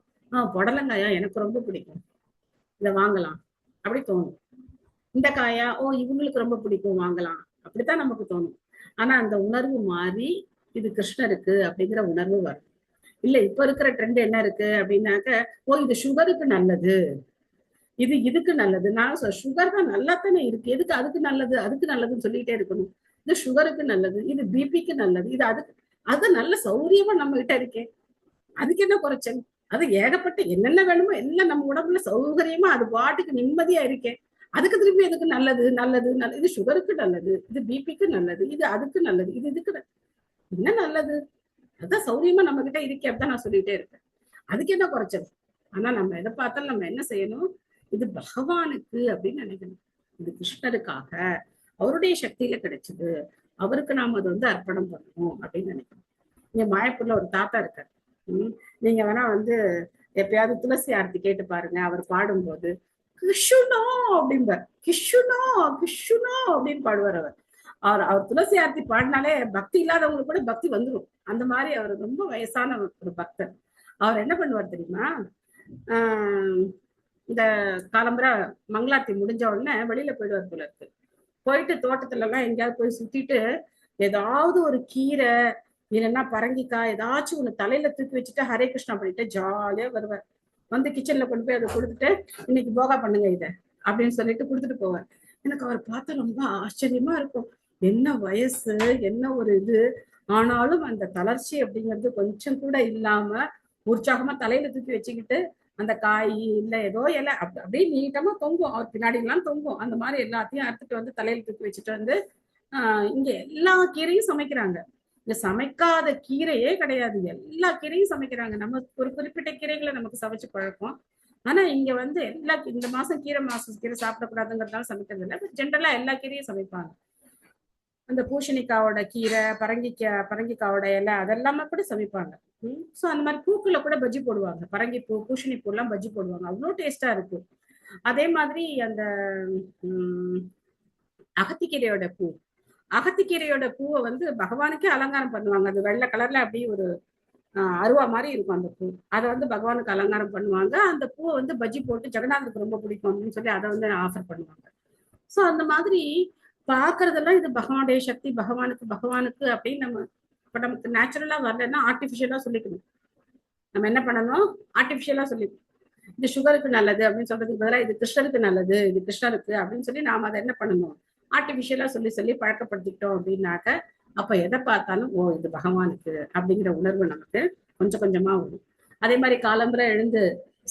புடலங்காயா எனக்கு ரொம்ப பிடிக்கும், இதை வாங்கலாம் அப்படி தோணும். இந்த காயா இவங்களுக்கு ரொம்ப பிடிக்கும் வாங்கலாம், அப்படித்தான் நமக்கு தோணும். ஆனா அந்த உணர்வு மாறி இது கிருஷ்ணருக்கு அப்படிங்கிற உணர்வு வரும். இல்ல இப்ப இருக்கிற ட்ரெண்ட் என்ன இருக்கு அப்படின்னாக்க, இது சுகருக்கு நல்லது, இது இதுக்கு நல்லது. நான் சுகர் தான் நல்லா தானே இருக்கு, எதுக்கு அதுக்கு நல்லது அதுக்கு நல்லதுன்னு சொல்லிட்டே இருக்கணும். இது சுகருக்கு நல்லது, இது பிபிக்கு நல்லது, இது அதுக்கு, அது நல்ல சௌரியமா நம்ம கிட்ட இருக்கேன், அதுக்கு என்ன குறைச்சல்? அது ஏகப்பட்ட என்னென்ன வேணுமோ எல்லாம் நம்ம உடம்புல சௌகரியமா அது பாட்டுக்கு நிம்மதியா இருக்கேன், அதுக்கு திருப்பி எதுக்கு நல்லது நல்லது நல்லது? இது சுகருக்கு நல்லது, இது பிபிக்கு நல்லது, இது அதுக்கு நல்லது, இது இதுக்கு என்ன நல்லது? அதான் சௌரியமா நம்ம கிட்ட இருக்கே, அப்படிதான் நான் சொல்லிட்டே இருக்கேன், அதுக்கு என்ன குறைச்சல்? ஆனா நம்ம எதை பார்த்தாலும் நம்ம என்ன செய்யணும், இது பகவானுக்கு அப்படின்னு நினைக்கணும், இது கிருஷ்ணருக்காக அவருடைய சக்தியில கிடைச்சது, அவருக்கு நாம அதை வந்து அர்ப்பணம் பண்ணணும் அப்படின்னு நினைக்கணும். இங்க மாயப்பூர்ல ஒரு தாத்தா இருக்காரு. நீங்க வேணா வந்து எப்பயாவது துளசி ஆர்த்தி கேட்டு பாருங்க. அவர் பாடும்போது கிருஷ்ணா அப்படிம்பார், கிருஷ்ணா கிருஷ்ணா அப்படின்னு பாடுவார். அவர் துளசி ஆர்த்தி பாடினாலே பக்தி இல்லாதவங்களுக்கு கூட பக்தி வந்துடும். அந்த மாதிரி அவர் ரொம்ப வயசான ஒரு பக்தர். அவர் என்ன பண்ணுவார் தெரியுமா, இந்த காலம்பரை மங்களார்த்தி முடிஞ்ச உடனே வெளியில போயிடுவார் போல இருக்கு. போயிட்டு தோட்டத்துல எல்லாம் எங்கேயாவது போய் சுத்திட்டு ஏதாவது ஒரு கீரை இல்லைன்னா பரங்கிக்காய் ஏதாச்சும் ஒண்ணு தலையில தூக்கி வச்சுட்டு ஹரே கிருஷ்ணா பண்ணிட்டு ஜாலியா வருவார். வந்து கிச்சன்ல கொண்டு போய் அதை கொடுத்துட்டு இன்னைக்கு போகா பண்ணுங்க இதை அப்படின்னு சொல்லிட்டு கொடுத்துட்டு போவார். எனக்கு அவர் பார்த்தா ரொம்ப ஆச்சரியமா இருக்கும். என்ன வயசு, என்ன ஒரு இது, ஆனாலும் அந்த தளர்ச்சி அப்படிங்கிறது கொஞ்சம் கூட இல்லாம உற்சாகமா தலையில தூக்கி வச்சுக்கிட்டு அந்த காய் இல்ல ஏதோ இலை அப்படியே நீட்டமா தொங்கும், அவர் பின்னாடி எல்லாம் தொங்கும். அந்த மாதிரி எல்லாத்தையும் அறுத்துட்டு வந்து தலையில தூக்கி வச்சுட்டு வந்து இங்க எல்லா கீரையும் சமைக்கிறாங்க. இங்க சமைக்காத கீரையே கிடையாது, எல்லா கீரையும் சமைக்கிறாங்க. நம்ம ஒரு குறிப்பிட்ட கீரைகளை நமக்கு சமைச்சு பழக்கம். ஆனா இங்க வந்து இந்த மாசம் கீரை சாப்பிடக்கூடாதுங்கிறதால சமைக்கிறது இல்லை, ஜென்ரலா எல்லா கீரையும் சமைப்பாங்க. அந்த பூசணிக்காவோட கீரை, பரங்கிக்காவோட இலை அதெல்லாமே கூட சமைப்பாங்க. ஸோ அந்த மாதிரி பூக்களை கூட பஜ்ஜி போடுவாங்க, பரங்கி பூ பூசணி பூ எல்லாம் பஜ்ஜி போடுவாங்க, அவ்வளோ டேஸ்டா இருக்கு. அதே மாதிரி அந்த அகத்திக்கீரையோட பூவை வந்து பகவானுக்கே அலங்காரம் பண்ணுவாங்க. அது வெள்ளை கலர்ல அப்படியே ஒரு அருவா மாதிரி இருக்கும் அந்த பூ, அதை வந்து பகவானுக்கு அலங்காரம் பண்ணுவாங்க. அந்த பூவை வந்து பஜ்ஜி போட்டு ஜெகநாதனுக்கு ரொம்ப பிடிக்கும் அப்படின்னு சொல்லி அதை வந்து ஆஃபர் பண்ணுவாங்க. ஸோ அந்த மாதிரி பாக்குறதெல்லாம் இது பகவானுடைய சக்தி, பகவானுக்கு அப்படின்னு நம்ம இப்ப நமக்கு நேச்சுரலா வரலன்னா ஆர்டிபிஷியலா சொல்லிக்கணும். நம்ம என்ன பண்ணணும், ஆர்டிபிஷியலா சொல்லிக்கணும். இது சுகருக்கு நல்லது அப்படின்னு சொல்றதுக்கு பதிலாக இது கிருஷ்ணருக்கு நல்லது, இது கிருஷ்ணருக்கு அப்படின்னு சொல்லி நாம அதை என்ன பண்ணணும், ஆர்டிபிஷியலா சொல்லி பழக்கப்படுத்திக்கிட்டோம் அப்படின்னாக்க அப்ப எதை பார்த்தாலும் இது பகவானுக்கு அப்படிங்கிற உணர்வு நமக்கு கொஞ்சம் கொஞ்சமா வரும். அதே மாதிரி காலம்புரை எழுந்து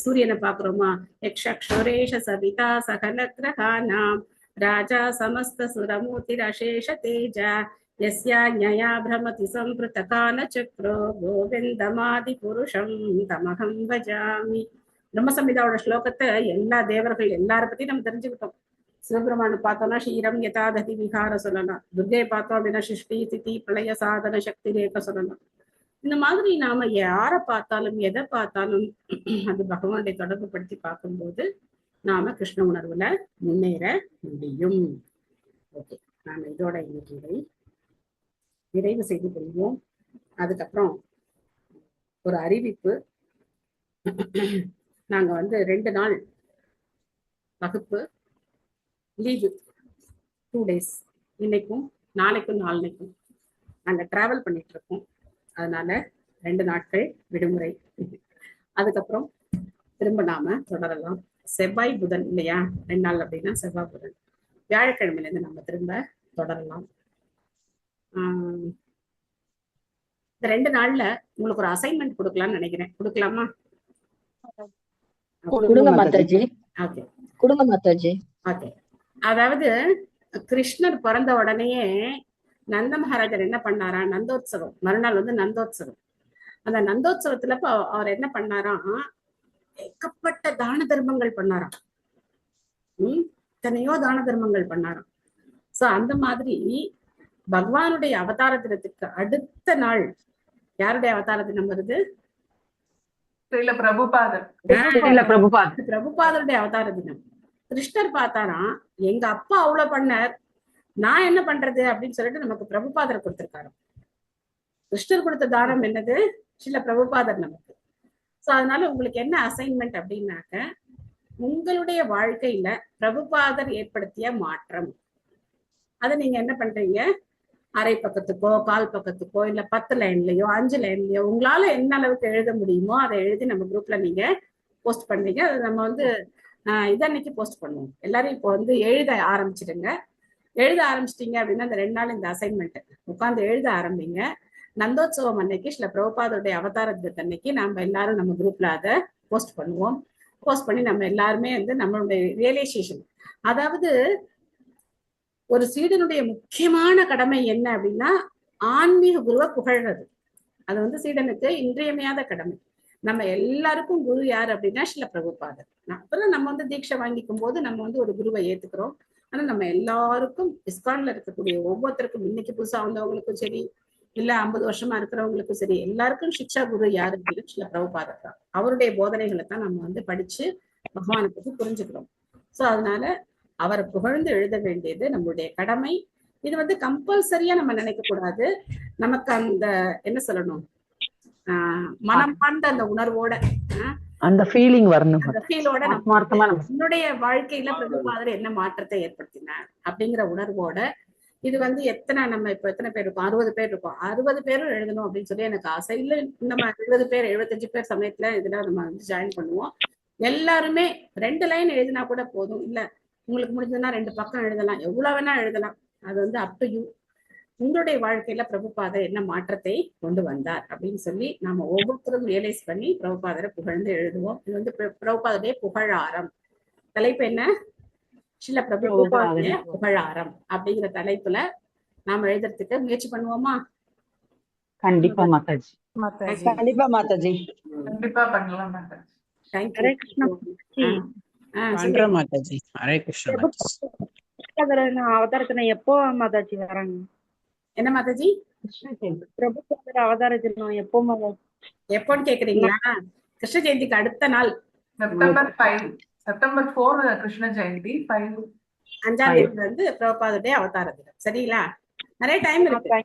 சூரியனை பாக்குறோமா, யக்ஷரேஷ சவிதா சகல கிரகானாம் ராஜா சமஸ்த சுரமூர்த்திரசேஷ தேஜா யஸ்யா ஞயா பிரமதி சம்பிருத கால சக்ரோ கோவிந்தமாதி புருஷம் தமகம் பஜாமி. பிரம்மசம்ஹிதாவோட ஸ்லோகத்தை எல்லா தேவர்கள் எல்லார பத்தியும் நம்ம தெரிஞ்சுக்கிட்டோம். சிவபெருமான் பார்த்தோம்னா ஸ்ரீரம் யதாததி விகார சொல்லலாம், துர்கையை பார்த்தோம் அப்படின்னா சிருஷ்டி ஸ்திதி பிரளய சாதன சக்தி ரேக சொல்லலாம். இந்த மாதிரி நாம யாரை பார்த்தாலும் எதை பார்த்தாலும் அது பகவானுடைய தொடர்பு படுத்தி பார்க்கும்போது நாம கிருஷ்ண உணர்வுல முன்னேற முடியும். ஓகே, நாம இதோட இன்னைக்கு இதை நிறைவு செய்து கொள்வோம். அதுக்கப்புறம் ஒரு அறிவிப்பு, நாங்க வந்து 2 நாள் வகுப்பு லீவு, 2 days, இன்னைக்கும் நாளைக்கும் நாளைக்கும் நாங்க டிராவல் பண்ணிட்டு இருக்கோம். அதனால 2 நாட்கள் விடுமுறை. அதுக்கப்புறம் திரும்ப நாம தொடரலாம். செவ்வாய் புதன் இல்லையா, 2 நாள் அப்படின்னா செவ்வாய் புதன், வியாழக்கிழமையில இருந்து நம்ம திரும்ப தொடரலாம். இந்த 2 நாள்ல உங்களுக்கு ஒரு அசைன்மெண்ட் கொடுக்கலாம்னு நினைக்கிறேன், கொடுக்கலாமா? கொடுங்க மாதாஜி. ஓகே, கொடுங்க மாதாஜி. ஓகே, அதாவது கிருஷ்ணர் பிறந்த உடனேயே நந்த மகாராஜர் என்ன பண்ணாரா, நந்தோத்சவம் மறுநாள் வந்து நந்தோத்சவம். அந்த நந்தோத்சவத்துல அவர் என்ன பண்ணாராம், ஏகப்பட்ட தான தர்மங்கள் பண்ணாராம். எத்தனையோ தான தர்மங்கள் பண்ணாராம். சோ அந்த மாதிரி பகவானுடைய அவதார தினத்துக்கு அடுத்த நாள் யாருடைய அவதார தினம் வருது? பிரபுபாதருடைய அவதார தினம். கிருஷ்ணர் பார்த்தாராம், எங்க அப்பா அவ்வளவு பண்ணார், நான் என்ன பண்றது அப்படின்னு சொல்லிட்டு நமக்கு பிரபுபாதரை கொடுத்திருக்காரு. கிருஷ்ணர் கொடுத்த தானம் என்னது? ஸ்ரீல பிரபுபாதர் நமக்கு. சோ அதனால உங்களுக்கு என்ன அசைன்மெண்ட் அப்படின்னாக்க, உங்களுடைய வாழ்க்கையில பிரபுபாதர் ஏற்படுத்திய மாற்றம், அதை நீங்க என்ன பண்றீங்க? அரை பக்கத்துக்கோ, கால் பக்கத்துக்கோ, இல்ல 10 லைன்லயோ 5 லைன்லயோ உங்களால என்ன அளவுக்கு எழுத முடியுமோ அதை எழுதி நம்ம குரூப்ல நீங்க போஸ்ட் பண்றீங்க. அது நம்ம வந்து இதன்னைக்கு போஸ்ட் பண்ணுவோம். எல்லாரும் இப்போ வந்து எழுத ஆரம்பிச்சிடுங்க. எழுத ஆரம்பிச்சிட்டீங்க அப்படின்னா இந்த 2 நாள் இந்த அசைன்மெண்ட் உட்காந்து எழுத ஆரம்பிங்க. நந்தோத்சவம் அன்னைக்கு ஸ்ரீல பிரபுபாதருடைய அவதார தினத்து அன்னைக்கு நம்ம எல்லாரும் நம்ம குரூப்ல அதை போஸ்ட் பண்ணுவோம். போஸ்ட் பண்ணி நம்ம எல்லாருமே வந்து நம்மளுடைய ரியலைசேஷன், அதாவது ஒரு சீடனுடைய முக்கியமான கடமை என்ன அப்படின்னா ஆன்மீக குருவை புகழ்றது. அது வந்து சீடனுக்கு இன்றியமையாத கடமை. நம்ம எல்லாருக்கும் குரு யார் அப்படின்னா ஸ்ரீல பிரபுபாதர். அப்புறம் நம்ம வந்து தீட்சை வாங்கிக்கும் போது நம்ம வந்து ஒரு குருவை ஏத்துக்கிறோம். ஆனா நம்ம எல்லாருக்கும் இஸ்கான்ல இருக்கக்கூடிய ஒவ்வொருத்தருக்கும், இன்னைக்கு புதுசா வந்தவங்களுக்கும் சரி, இல்ல 50 வருஷமா இருக்கிறவங்களுக்கும் சரி, எல்லாருக்கும் சிக்ஷா குரு யாரு அப்படின்னா ஸ்ரீல பிரபுபாதர் தான். அவருடைய போதனைகளை தான் நம்ம வந்து படிச்சு பகவானை பத்தி புரிஞ்சுக்கிறோம். சோ அதனால அவரை புகழ்ந்து எழுத வேண்டியது நம்மளுடைய கடமை. இது வந்து கம்பல்சரியா நம்ம நினைக்க கூடாது. நமக்கு அந்த என்ன சொல்லணும், மனம் பார்ந்த அந்த உணர்வோட, அந்த ஃபீலிங் வரணும். அந்த ஃபீலோட என்னுடைய வாழ்க்கையில பிரபுபாதர் என்ன மாற்றத்தை ஏற்படுத்தினார் அப்படிங்கிற உணர்வோட, இது வந்து நம்ம இப்ப எத்தனை பேர் இருக்கோம்? 60 பேர் இருக்கோம். 60 பேரும் எழுதணும் அப்படின்னு சொல்லி எனக்கு ஆசை. இல்ல நம்ம 70 பேர் 75 பேர் சமயத்துல இதுல நம்ம வந்து ஜாயின் பண்ணுவோம். எல்லாருமே 2 லைன் எழுதினா கூட போதும். இல்ல உங்களுக்கு முடிஞ்சதுன்னா 2 பக்கம் எழுதலாம், எவ்வளவு வேணா எழுதலாம். அது வந்து அப் டு யூ. உங்களுடைய வாழ்க்கையில பிரபுபாதர் என்ன மாற்றத்தை கொண்டு வந்தார் அப்படின்னு சொல்லி நாம ஒவ்வொருத்தரும் ரியலைஸ் பண்ணி பிரபுபாதரை புகழ்ந்து எழுதுவோம். இது வந்து பிரபுபாதருடைய புகழாரம். தலைப்பு என்ன? ஸ்ரீல பிரபுபாதருடைய புகழாரம் அப்படிங்கிற தலைப்புல நாம எழுதுறதுக்கு முயற்சி பண்ணுவோமா? கண்டிப்பா மாதாஜி. கண்டிப்பா மாதாஜி. கண்டிப்பா பண்ணலாம் மாதாஜி. ஹரே கிருஷ்ணா மாதாஜி. ஹரே கிருஷ்ணா. அவதாரத்தின எப்போ மாதாஜி வராங்க? என்ன மாதாஜி? பிரபுபாதர் அவதார தினம் எப்போ மாதாஜி? எப்போன்னு கேக்குறீங்களா? கிருஷ்ண ஜெயந்திக்கு அடுத்த நாள் செப்டம்பர் 4 கிருஷ்ண ஜெயந்தி. 5ஆம் தேதி வந்து பிரபுபாதருடைய அவதார தினம். சரிங்களா? நிறைய டைம் இருக்கு,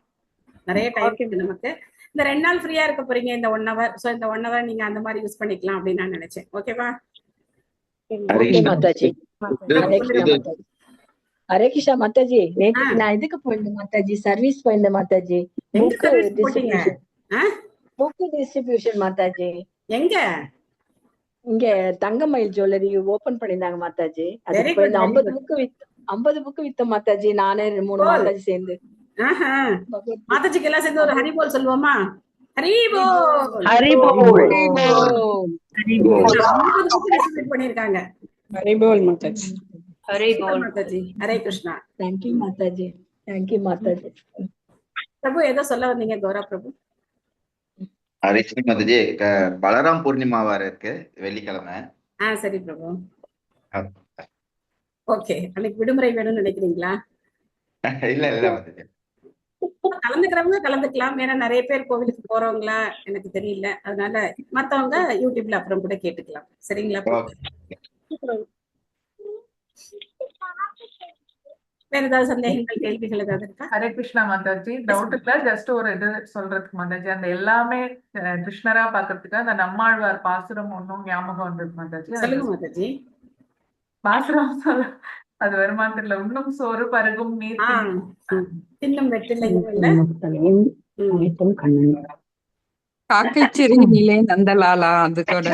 நிறைய டைம் இருக்கு நமக்கு. இந்த 2 நாள் ஃப்ரீயா இருக்க போறீங்க, இந்த 1 hour. சோ இந்த 1 hour நீங்க அந்த மாதிரி யூஸ் பண்ணிக்கலாம் அப்படின்னு நான் நினைச்சேன். ஓகேவா மாதாஜி? ஹரே கிருஷ்ணா மாதாஜி. நேற்று நான் இதுக்கு போயிருந்தேன் மாதாஜி, சர்வீஸ் போயிருந்தேன் மாதாஜி. Book distribution Mataji. எங்க? இங்க தங்கமயில் ஜுவல்லரி ஓபன் பண்ணிருந்தாங்க மாதாஜி. அதுக்கு போயிருந்தேன். 50 புக்கு வித்தோம் மாதாஜி, நானே 3 மாதாஜி சேர்ந்து. மாதாஜிக்கு எல்லாம் சேர்ந்து ஒரு ஹரிபோல் சொல்லுவோமா? ஹரிபோல் பண்ணிருக்காங்க. ஹரிபோல் மாதாஜி. மாதாஜி. ஹரே கிருஷ்ணா. தேங்க்யூ மாதாஜி. தேங்க்யூ மாதாஜி. பிரபு ஏதோ சொல்ல வந்தீங்க? கௌரா பிரபு. ஹரே கிருஷ்ணா மாதாஜி. பலராம் பூர்ணிமாவா இருக்கு வெள்ளிக்கிழமை. சரி பிரபு. ஓகே, அன்னைக்கு விடுமுறை வேணும்னு நினைக்கிறீங்களா? இல்ல மாதாஜி. கலந்துக்கிறவங்க கலந்துக்கலாம். ஏன்னா நிறைய பேர் கோவிலுக்கு போறவங்களா எனக்கு தெரியல. அதனால மத்தவங்க யூடியூப்ல அப்புறம் கூட கேட்டுக்கலாம். சரிங்களா? வேற ஏதாவது சந்தேகங்கள், கேள்விகள் ஏதாவது இருக்கா? ஹரே கிருஷ்ணா மாதாஜி. டவுட் இல்ல, ஜஸ்ட் ஒரு இது சொல்றதுக்கு மாதாஜி. அந்த எல்லாமே கிருஷ்ணரா பாக்குறதுக்கு அந்த நம்மாழ்வார் பாசுரம் ஒன்னும் ஞாபகம் வந்தது மாதாஜி. சொல்லுங்க மாதாஜி. பாசுரம் சொல்ல அது வருமானம் தெரியல. உண்ணும் சோறு பருகும் நீர் தின்னும் வெற்றிலை காக்கை சிறுநிலை நந்தலாலா. அது கூட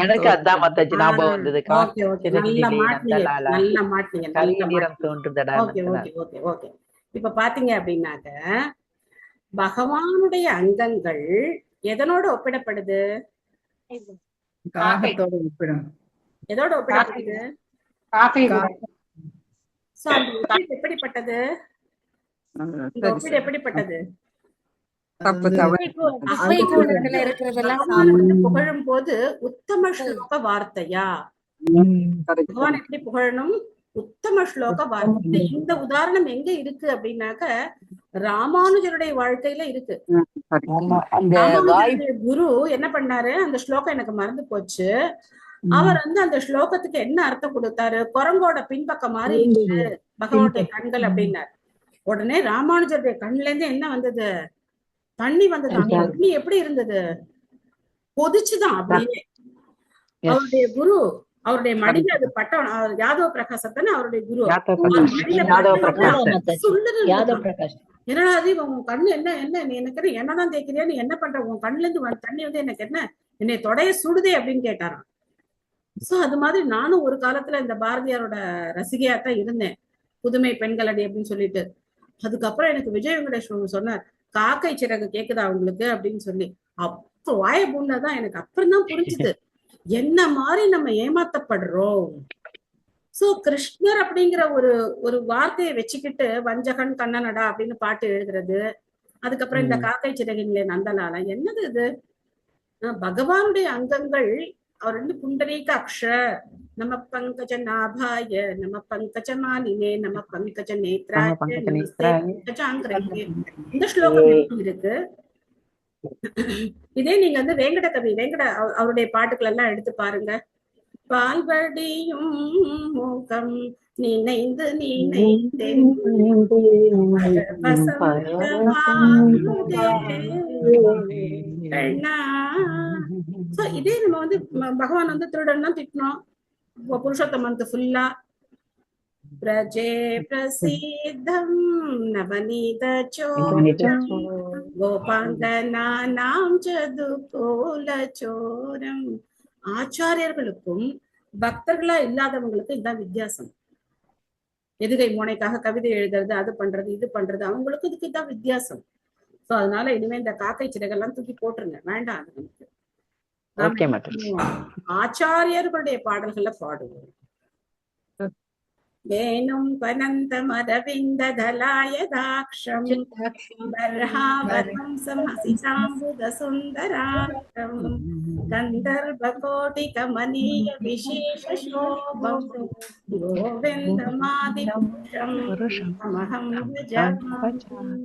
எனக்கு அதான் மாதாஜி ஞாபகம் வந்தது. இப்ப பாத்தீங்க அப்படின்னாக்க பகவானுடைய அங்கங்கள் எதனோட ஒப்பிடப்படுது? எதோட ஒப்பிடப்படுது? எப்படிப்பட்டது? எப்படிப்பட்டது? புகழும் போது உத்தம ஸ்லோக வார்த்தையா? பகவான் எப்படி புகழணும்? உத்தம ஸ்லோக வார்த்தை. இந்த உதாரணம் எங்க இருக்கு அப்படின்னாக்க ராமானுஜருடைய வாழ்க்கையில இருக்கு. குரு என்ன பண்ணாரு? அந்த ஸ்லோகம் எனக்கு மறந்து போச்சு. அவர் வந்து அந்த ஸ்லோகத்துக்கு என்ன அர்த்தம் கொடுத்தாரு? குரங்கோட பின்பக்கம் மாதிரி பகவானுடைய கண்கள் அப்படின்னாரு. உடனே ராமானுஜருடைய கண்ணுல இருந்து என்ன வந்தது? தண்ணி வந்தது. அந்த தண்ணி எப்படி இருந்தது? கொதிச்சுதான் அப்படியே. அவருடைய குரு, அவருடைய மடியில அது பட்டம். யாதவ பிரகாசத்தானே அவருடைய குரு. என்னடா அது உன் கண்ணு என்ன நீ எனக்கு என்னதான் தேய்க்கிறியா, நீ என்ன பண்ற, உன் கண்ணுல இருந்து தண்ணி வந்து எனக்கு என்ன என்னை தொடைய சுடுதே அப்படின்னு கேட்டாராம். சோ அது மாதிரி நானும் ஒரு காலத்துல இந்த பாரதியாரோட ரசிகையா தான் இருந்தேன், புதுமை பெண்களடி அப்படின்னு சொல்லிட்டு. அதுக்கப்புறம் எனக்கு விஜய் வெங்கடேஷ் சொன்னார், காக்கை சிறகு கேக்குதா உங்களுக்கு அப்படின்னு சொல்லி. அப்ப வாய பூண்டதான் எனக்கு அப்புறம் தான் புரிஞ்சுது என்ன மாதிரி நம்ம ஏமாத்தப்படுறோம். சோ கிருஷ்ணர் அப்படிங்கிற ஒரு வார்த்தையை வச்சுக்கிட்டு வஞ்சகன் கண்ணனடா அப்படின்னு பாட்டு எழுதுறது, அதுக்கப்புறம் இந்த காக்கை சிறகிலே நந்தலாலா, என்னது இது? பகவானுடைய அங்கங்கள் அவர் வந்து புண்டரீக அக்ஷ, நம பங்கஜ நாபாய, நம பங்கஜ மாலினே, நம பங்கஜ நேத்ராய, இந்த ஸ்லோகம் இருக்கு. இதே நீங்க வந்து வெங்கட கவி அவருடைய பாட்டுகள் எல்லாம் எடுத்து பாருங்க. பால்வடியும் முகம் நினைந்து இதே நம்ம வந்து பகவான் வந்து திருடன் தான் திட்டணும். புருஷோத்தமனுக்கு ஃபுல்லா பிரஜே பிரசித்தம் நவநீத சோரம் கோபாங்கனாம் சதுகோல சோரம். ஆச்சாரியர்களுக்கும் பக்தர்களா இல்லாதவங்களுக்கும் இதுதான் வித்தியாசம். எதுகை மோனைக்காக கவிதை எழுதுறது, அது பண்றது இது பண்றது, அவங்களுக்கு இதுக்கு இதுதான் வித்தியாசம். சோ அதனால இனிமே இந்த காக்கை சிறகெல்லாம் தூக்கி போட்டுருங்க, வேண்டாம். அது நமக்கு ஆச்சாரியர்களுடைய பாடல்களை பாடுவோம். வேணும் பனந்தமரவிந்ததலாயதாக்ஷம் பர்ஹாவரம் சமசிதாம்புத சுந்தராக்ஷம் கந்தர்வகோடிகமனீய விசேஷ சோபம் கோவிந்தமாதிபுருஷம் அமஹம் பஜாமி.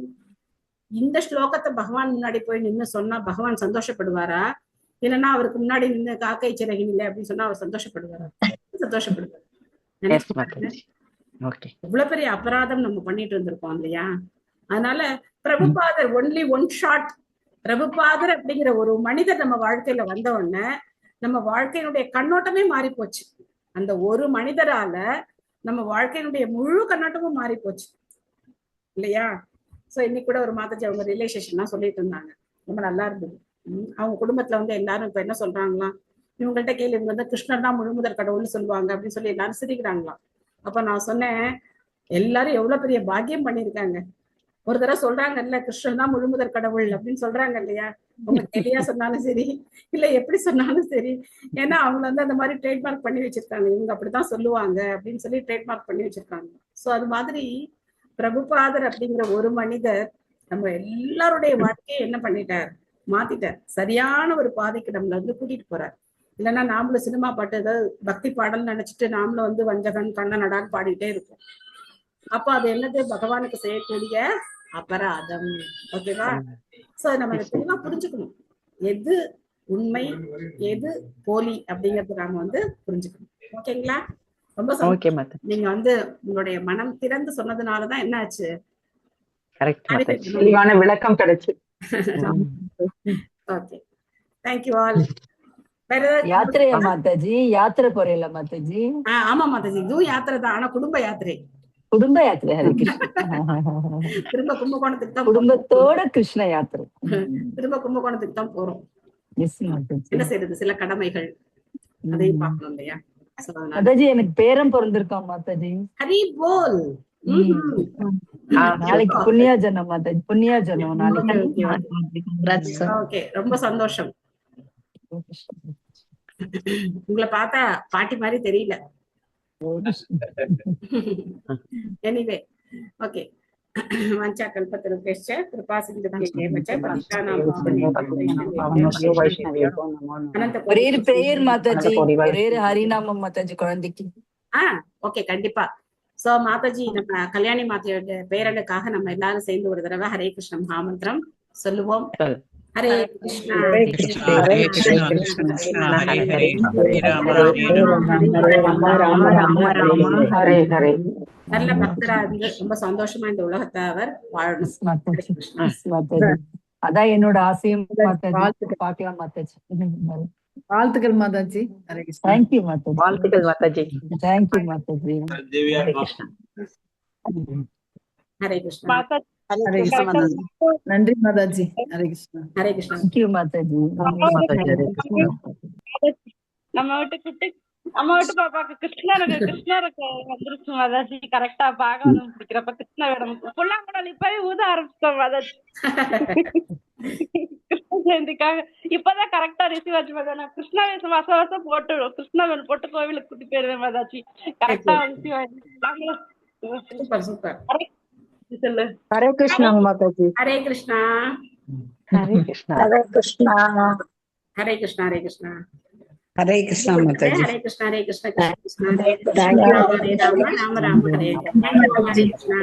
இந்த ஸ்லோகத்தை பகவான் முன்னாடி போய் நின்னு சொன்னா பகவான் சந்தோஷப்படுவாரா? இல்லைன்னா அவருக்கு முன்னாடி நின்று காக்கை சிறகின் இல்லை அப்படின்னு சொன்னா அவர் சந்தோஷப்படுவாரா? சந்தோஷப்படுவார். இவ்வளவு பெரிய அபராதம் நம்ம பண்ணிட்டு இருந்திருக்கோம் இல்லையா? அதனால பிரபுபாதர் ஒன்லி ஒன் ஷாட். பிரபுபாதர் அப்படிங்கிற ஒரு மனிதர் நம்ம வாழ்க்கையில வந்த உடனே நம்ம வாழ்க்கையினுடைய கண்ணோட்டமே மாறி போச்சு. அந்த ஒரு மனிதரால நம்ம வாழ்க்கையினுடைய முழு கண்ணோட்டமும் மாறி போச்சு இல்லையா? சோ இன்னைக்கு கூட ஒரு மாதாஜி அவங்க ரிலேஷன்லாம் சொல்லிட்டு இருந்தாங்க, ரொம்ப நல்லா இருந்தது. அவங்க குடும்பத்துல வந்து எல்லாரும் இப்ப என்ன சொல்றாங்களாம், இவங்கள்ட்ட கேள்வி, இவங்க வந்து கிருஷ்ணர் தான் முழுமுதற் கடவுள்னு சொல்லுவாங்க அப்படின்னு சொல்லி எல்லாரும் சிரிக்கிறாங்களாம். அப்ப நான் சொன்னேன், எல்லாரும் எவ்வளவு பெரிய பாக்கியம் பண்ணிருக்காங்க. ஒரு தடவை சொல்றாங்கல்ல கிருஷ்ணன் தான் முழுமுதற் கடவுள் அப்படின்னு சொல்றாங்க இல்லையா? அவங்க தெளிவா சொன்னாலும் சரி, இல்ல எப்படி சொன்னாலும் சரி, ஏன்னா அவங்க வந்து அந்த மாதிரி ட்ரேட்மார்க் பண்ணி வச்சிருக்காங்க, இவங்க அப்படித்தான் சொல்லுவாங்க அப்படின்னு சொல்லி ட்ரேட்மார்க் பண்ணி வச்சிருக்காங்க. சோ அது மாதிரி பிரபுபாதர் அப்படிங்கிற ஒரு மனிதர் நம்ம எல்லாருடைய வாழ்க்கையை என்ன பண்ணிட்டார், மாத்திட்டார். சரியான ஒரு பாதைக்கு நம்மள வந்து கூட்டிட்டு போறார். இல்லைன்னா நாமளும் சினிமா பாட்டு ஏதாவது பக்தி பாடல் நினைச்சிட்டு நாமளும் வந்து வஞ்சகன் கண்ணனடான்னு பாடிட்டே இருப்போம். அப்ப அது என்னது, பகவானுக்கு செய்யக்கூடிய அபராதம். ஓகேவா? சோ நம்ம தெளிவா புரிஞ்சுக்கணும், எது உண்மை எது போலி அப்படிங்கறது நாம வந்து புரிஞ்சுக்கணும். ஓகேங்களா? ரொம்ப நீங்க வந்து உங்களுடைய மனம் திறந்து சொன்னதுனாலதான் என்ன ஆச்சு, தெளிவான விளக்கம் கிடைச்சு. Okay, thank you all. யாத்திரையா மாதாஜி? யாத்திரை போறீங்களா மாதாஜி? ஆமா மாதாஜி, இதுவும் யாத்திரை தான், ஆனா குடும்ப யாத்திரை. குடும்ப யாத்திரை. ஹரி கிருஷ்ணா. திரும்ப கும்பகோணத்துக்கு தான், குடும்பத்தோட கிருஷ்ண யாத்திரை. திரும்ப கும்பகோணத்துக்கு தான் போறோம். என்ன செய்யறது, சில கடமைகள் அதையும் பார்க்கணும் இல்லையா? மாதாஜி எனக்கு பேரம் பிறந்திருக்கோம் மாதாஜி. ஹரி போல். நாளைக்கு புண்ணியாஜனம் மாதாஜி, புண்ணியாஜனம் நாளைக்கு. ஓகே, ரொம்ப சந்தோஷம். உங்களை பார்த்தா பாட்டி மாதிரி தெரியல. Anyway okay. வஞ்சா கல்பத்தருகேஷ்ச கிருபா சிந்துப்யேவச பக்தானாம் ஒரே பிரேயர் மாதாஜி, ஒரே ஹரிநாமம் மாதாஜி குழந்தைக்கு. ஓகே, கண்டிப்பா. சோ மாதாஜி, நம்ம கல்யாணி மாதாஜியோட பேரனுக்காக நம்ம எல்லாரும் சேர்ந்து ஒரு தடவை ஹரே கிருஷ்ண மகாமந்திரம் சொல்லுவோம். ஹரே கிருஷ்ணா ஹரே கிருஷ்ணா ஹரே ஹரே ராம ராம ஹரே ஹரே. நல்ல பக்தரா இருந்து ரொம்ப சந்தோஷமா இந்த உலகத்தை அவர் வாழணும். அதான் என்னோட ஆசையும் மாதாஜி. பாக்கலாம் மாதாஜி. வாழ்த்துக்கள் மாதாஜி. ஹரே கிருஷ்ணா. தேங்க்யூ மாதாஜி. வாழ்த்துக்கள் மாதாஜி. தேங்க்யூ மாதாஜி. ஹரே கிருஷ்ணா. ஹரே கிருஷ்ணா. ஹரே கிருஷ்ணா மாதாஜி. நன்றி மாதாஜி. ஹரே கிருஷ்ணா. ஹரே கிருஷ்ணா. தேங்க்யூ மாதாஜி. ஹரே கிருஷ்ணா. நம்ம வீட்டு பாப்பாக்கு கிருஷ்ணருக்கு வந்துருச்சு மாதாஜி. கரெக்டா பாகவதம் பிடிக்கிறப்ப கிருஷ்ண வேடம் புல்லாங்குழல் இப்பவே ஊத ஆரம்பிச்சிட்டோம் மாதாஜி. கிருஷ்ண ஜெயந்திக்காக இப்பதான் கரெக்டா ரிசீவ் ஆச்சு மாதாஜி. நான் கிருஷ்ண வேஷம் வருஷம் போட்டு கிருஷ்ணவேல் போட்டு கோவிலுக்கு கூட்டி போயிருவேன் மாதாஜி. கரெக்டா ரிசீவ் ஆயிடுச்சு. Super super. சொல்லு. ஹரே கிருஷ்ணா மாதாஜி. ஹரே கிருஷ்ணா. ஹரே கிருஷ்ணா. ஹரே கிருஷ்ணா. ஹரே கிருஷ்ணா. ஹரே கிருஷ்ணா. ஹரே கிருஷ்ணா மாதாஜி. ஹரே கிருஷ்ணா. ஹரே கிருஷ்ணா. கிருஷ்ண கிருஷ்ண ஹரே ராம ஹரே ராம ராம ராம ஹரே ஹரே. ஹரே கிருஷ்ணா.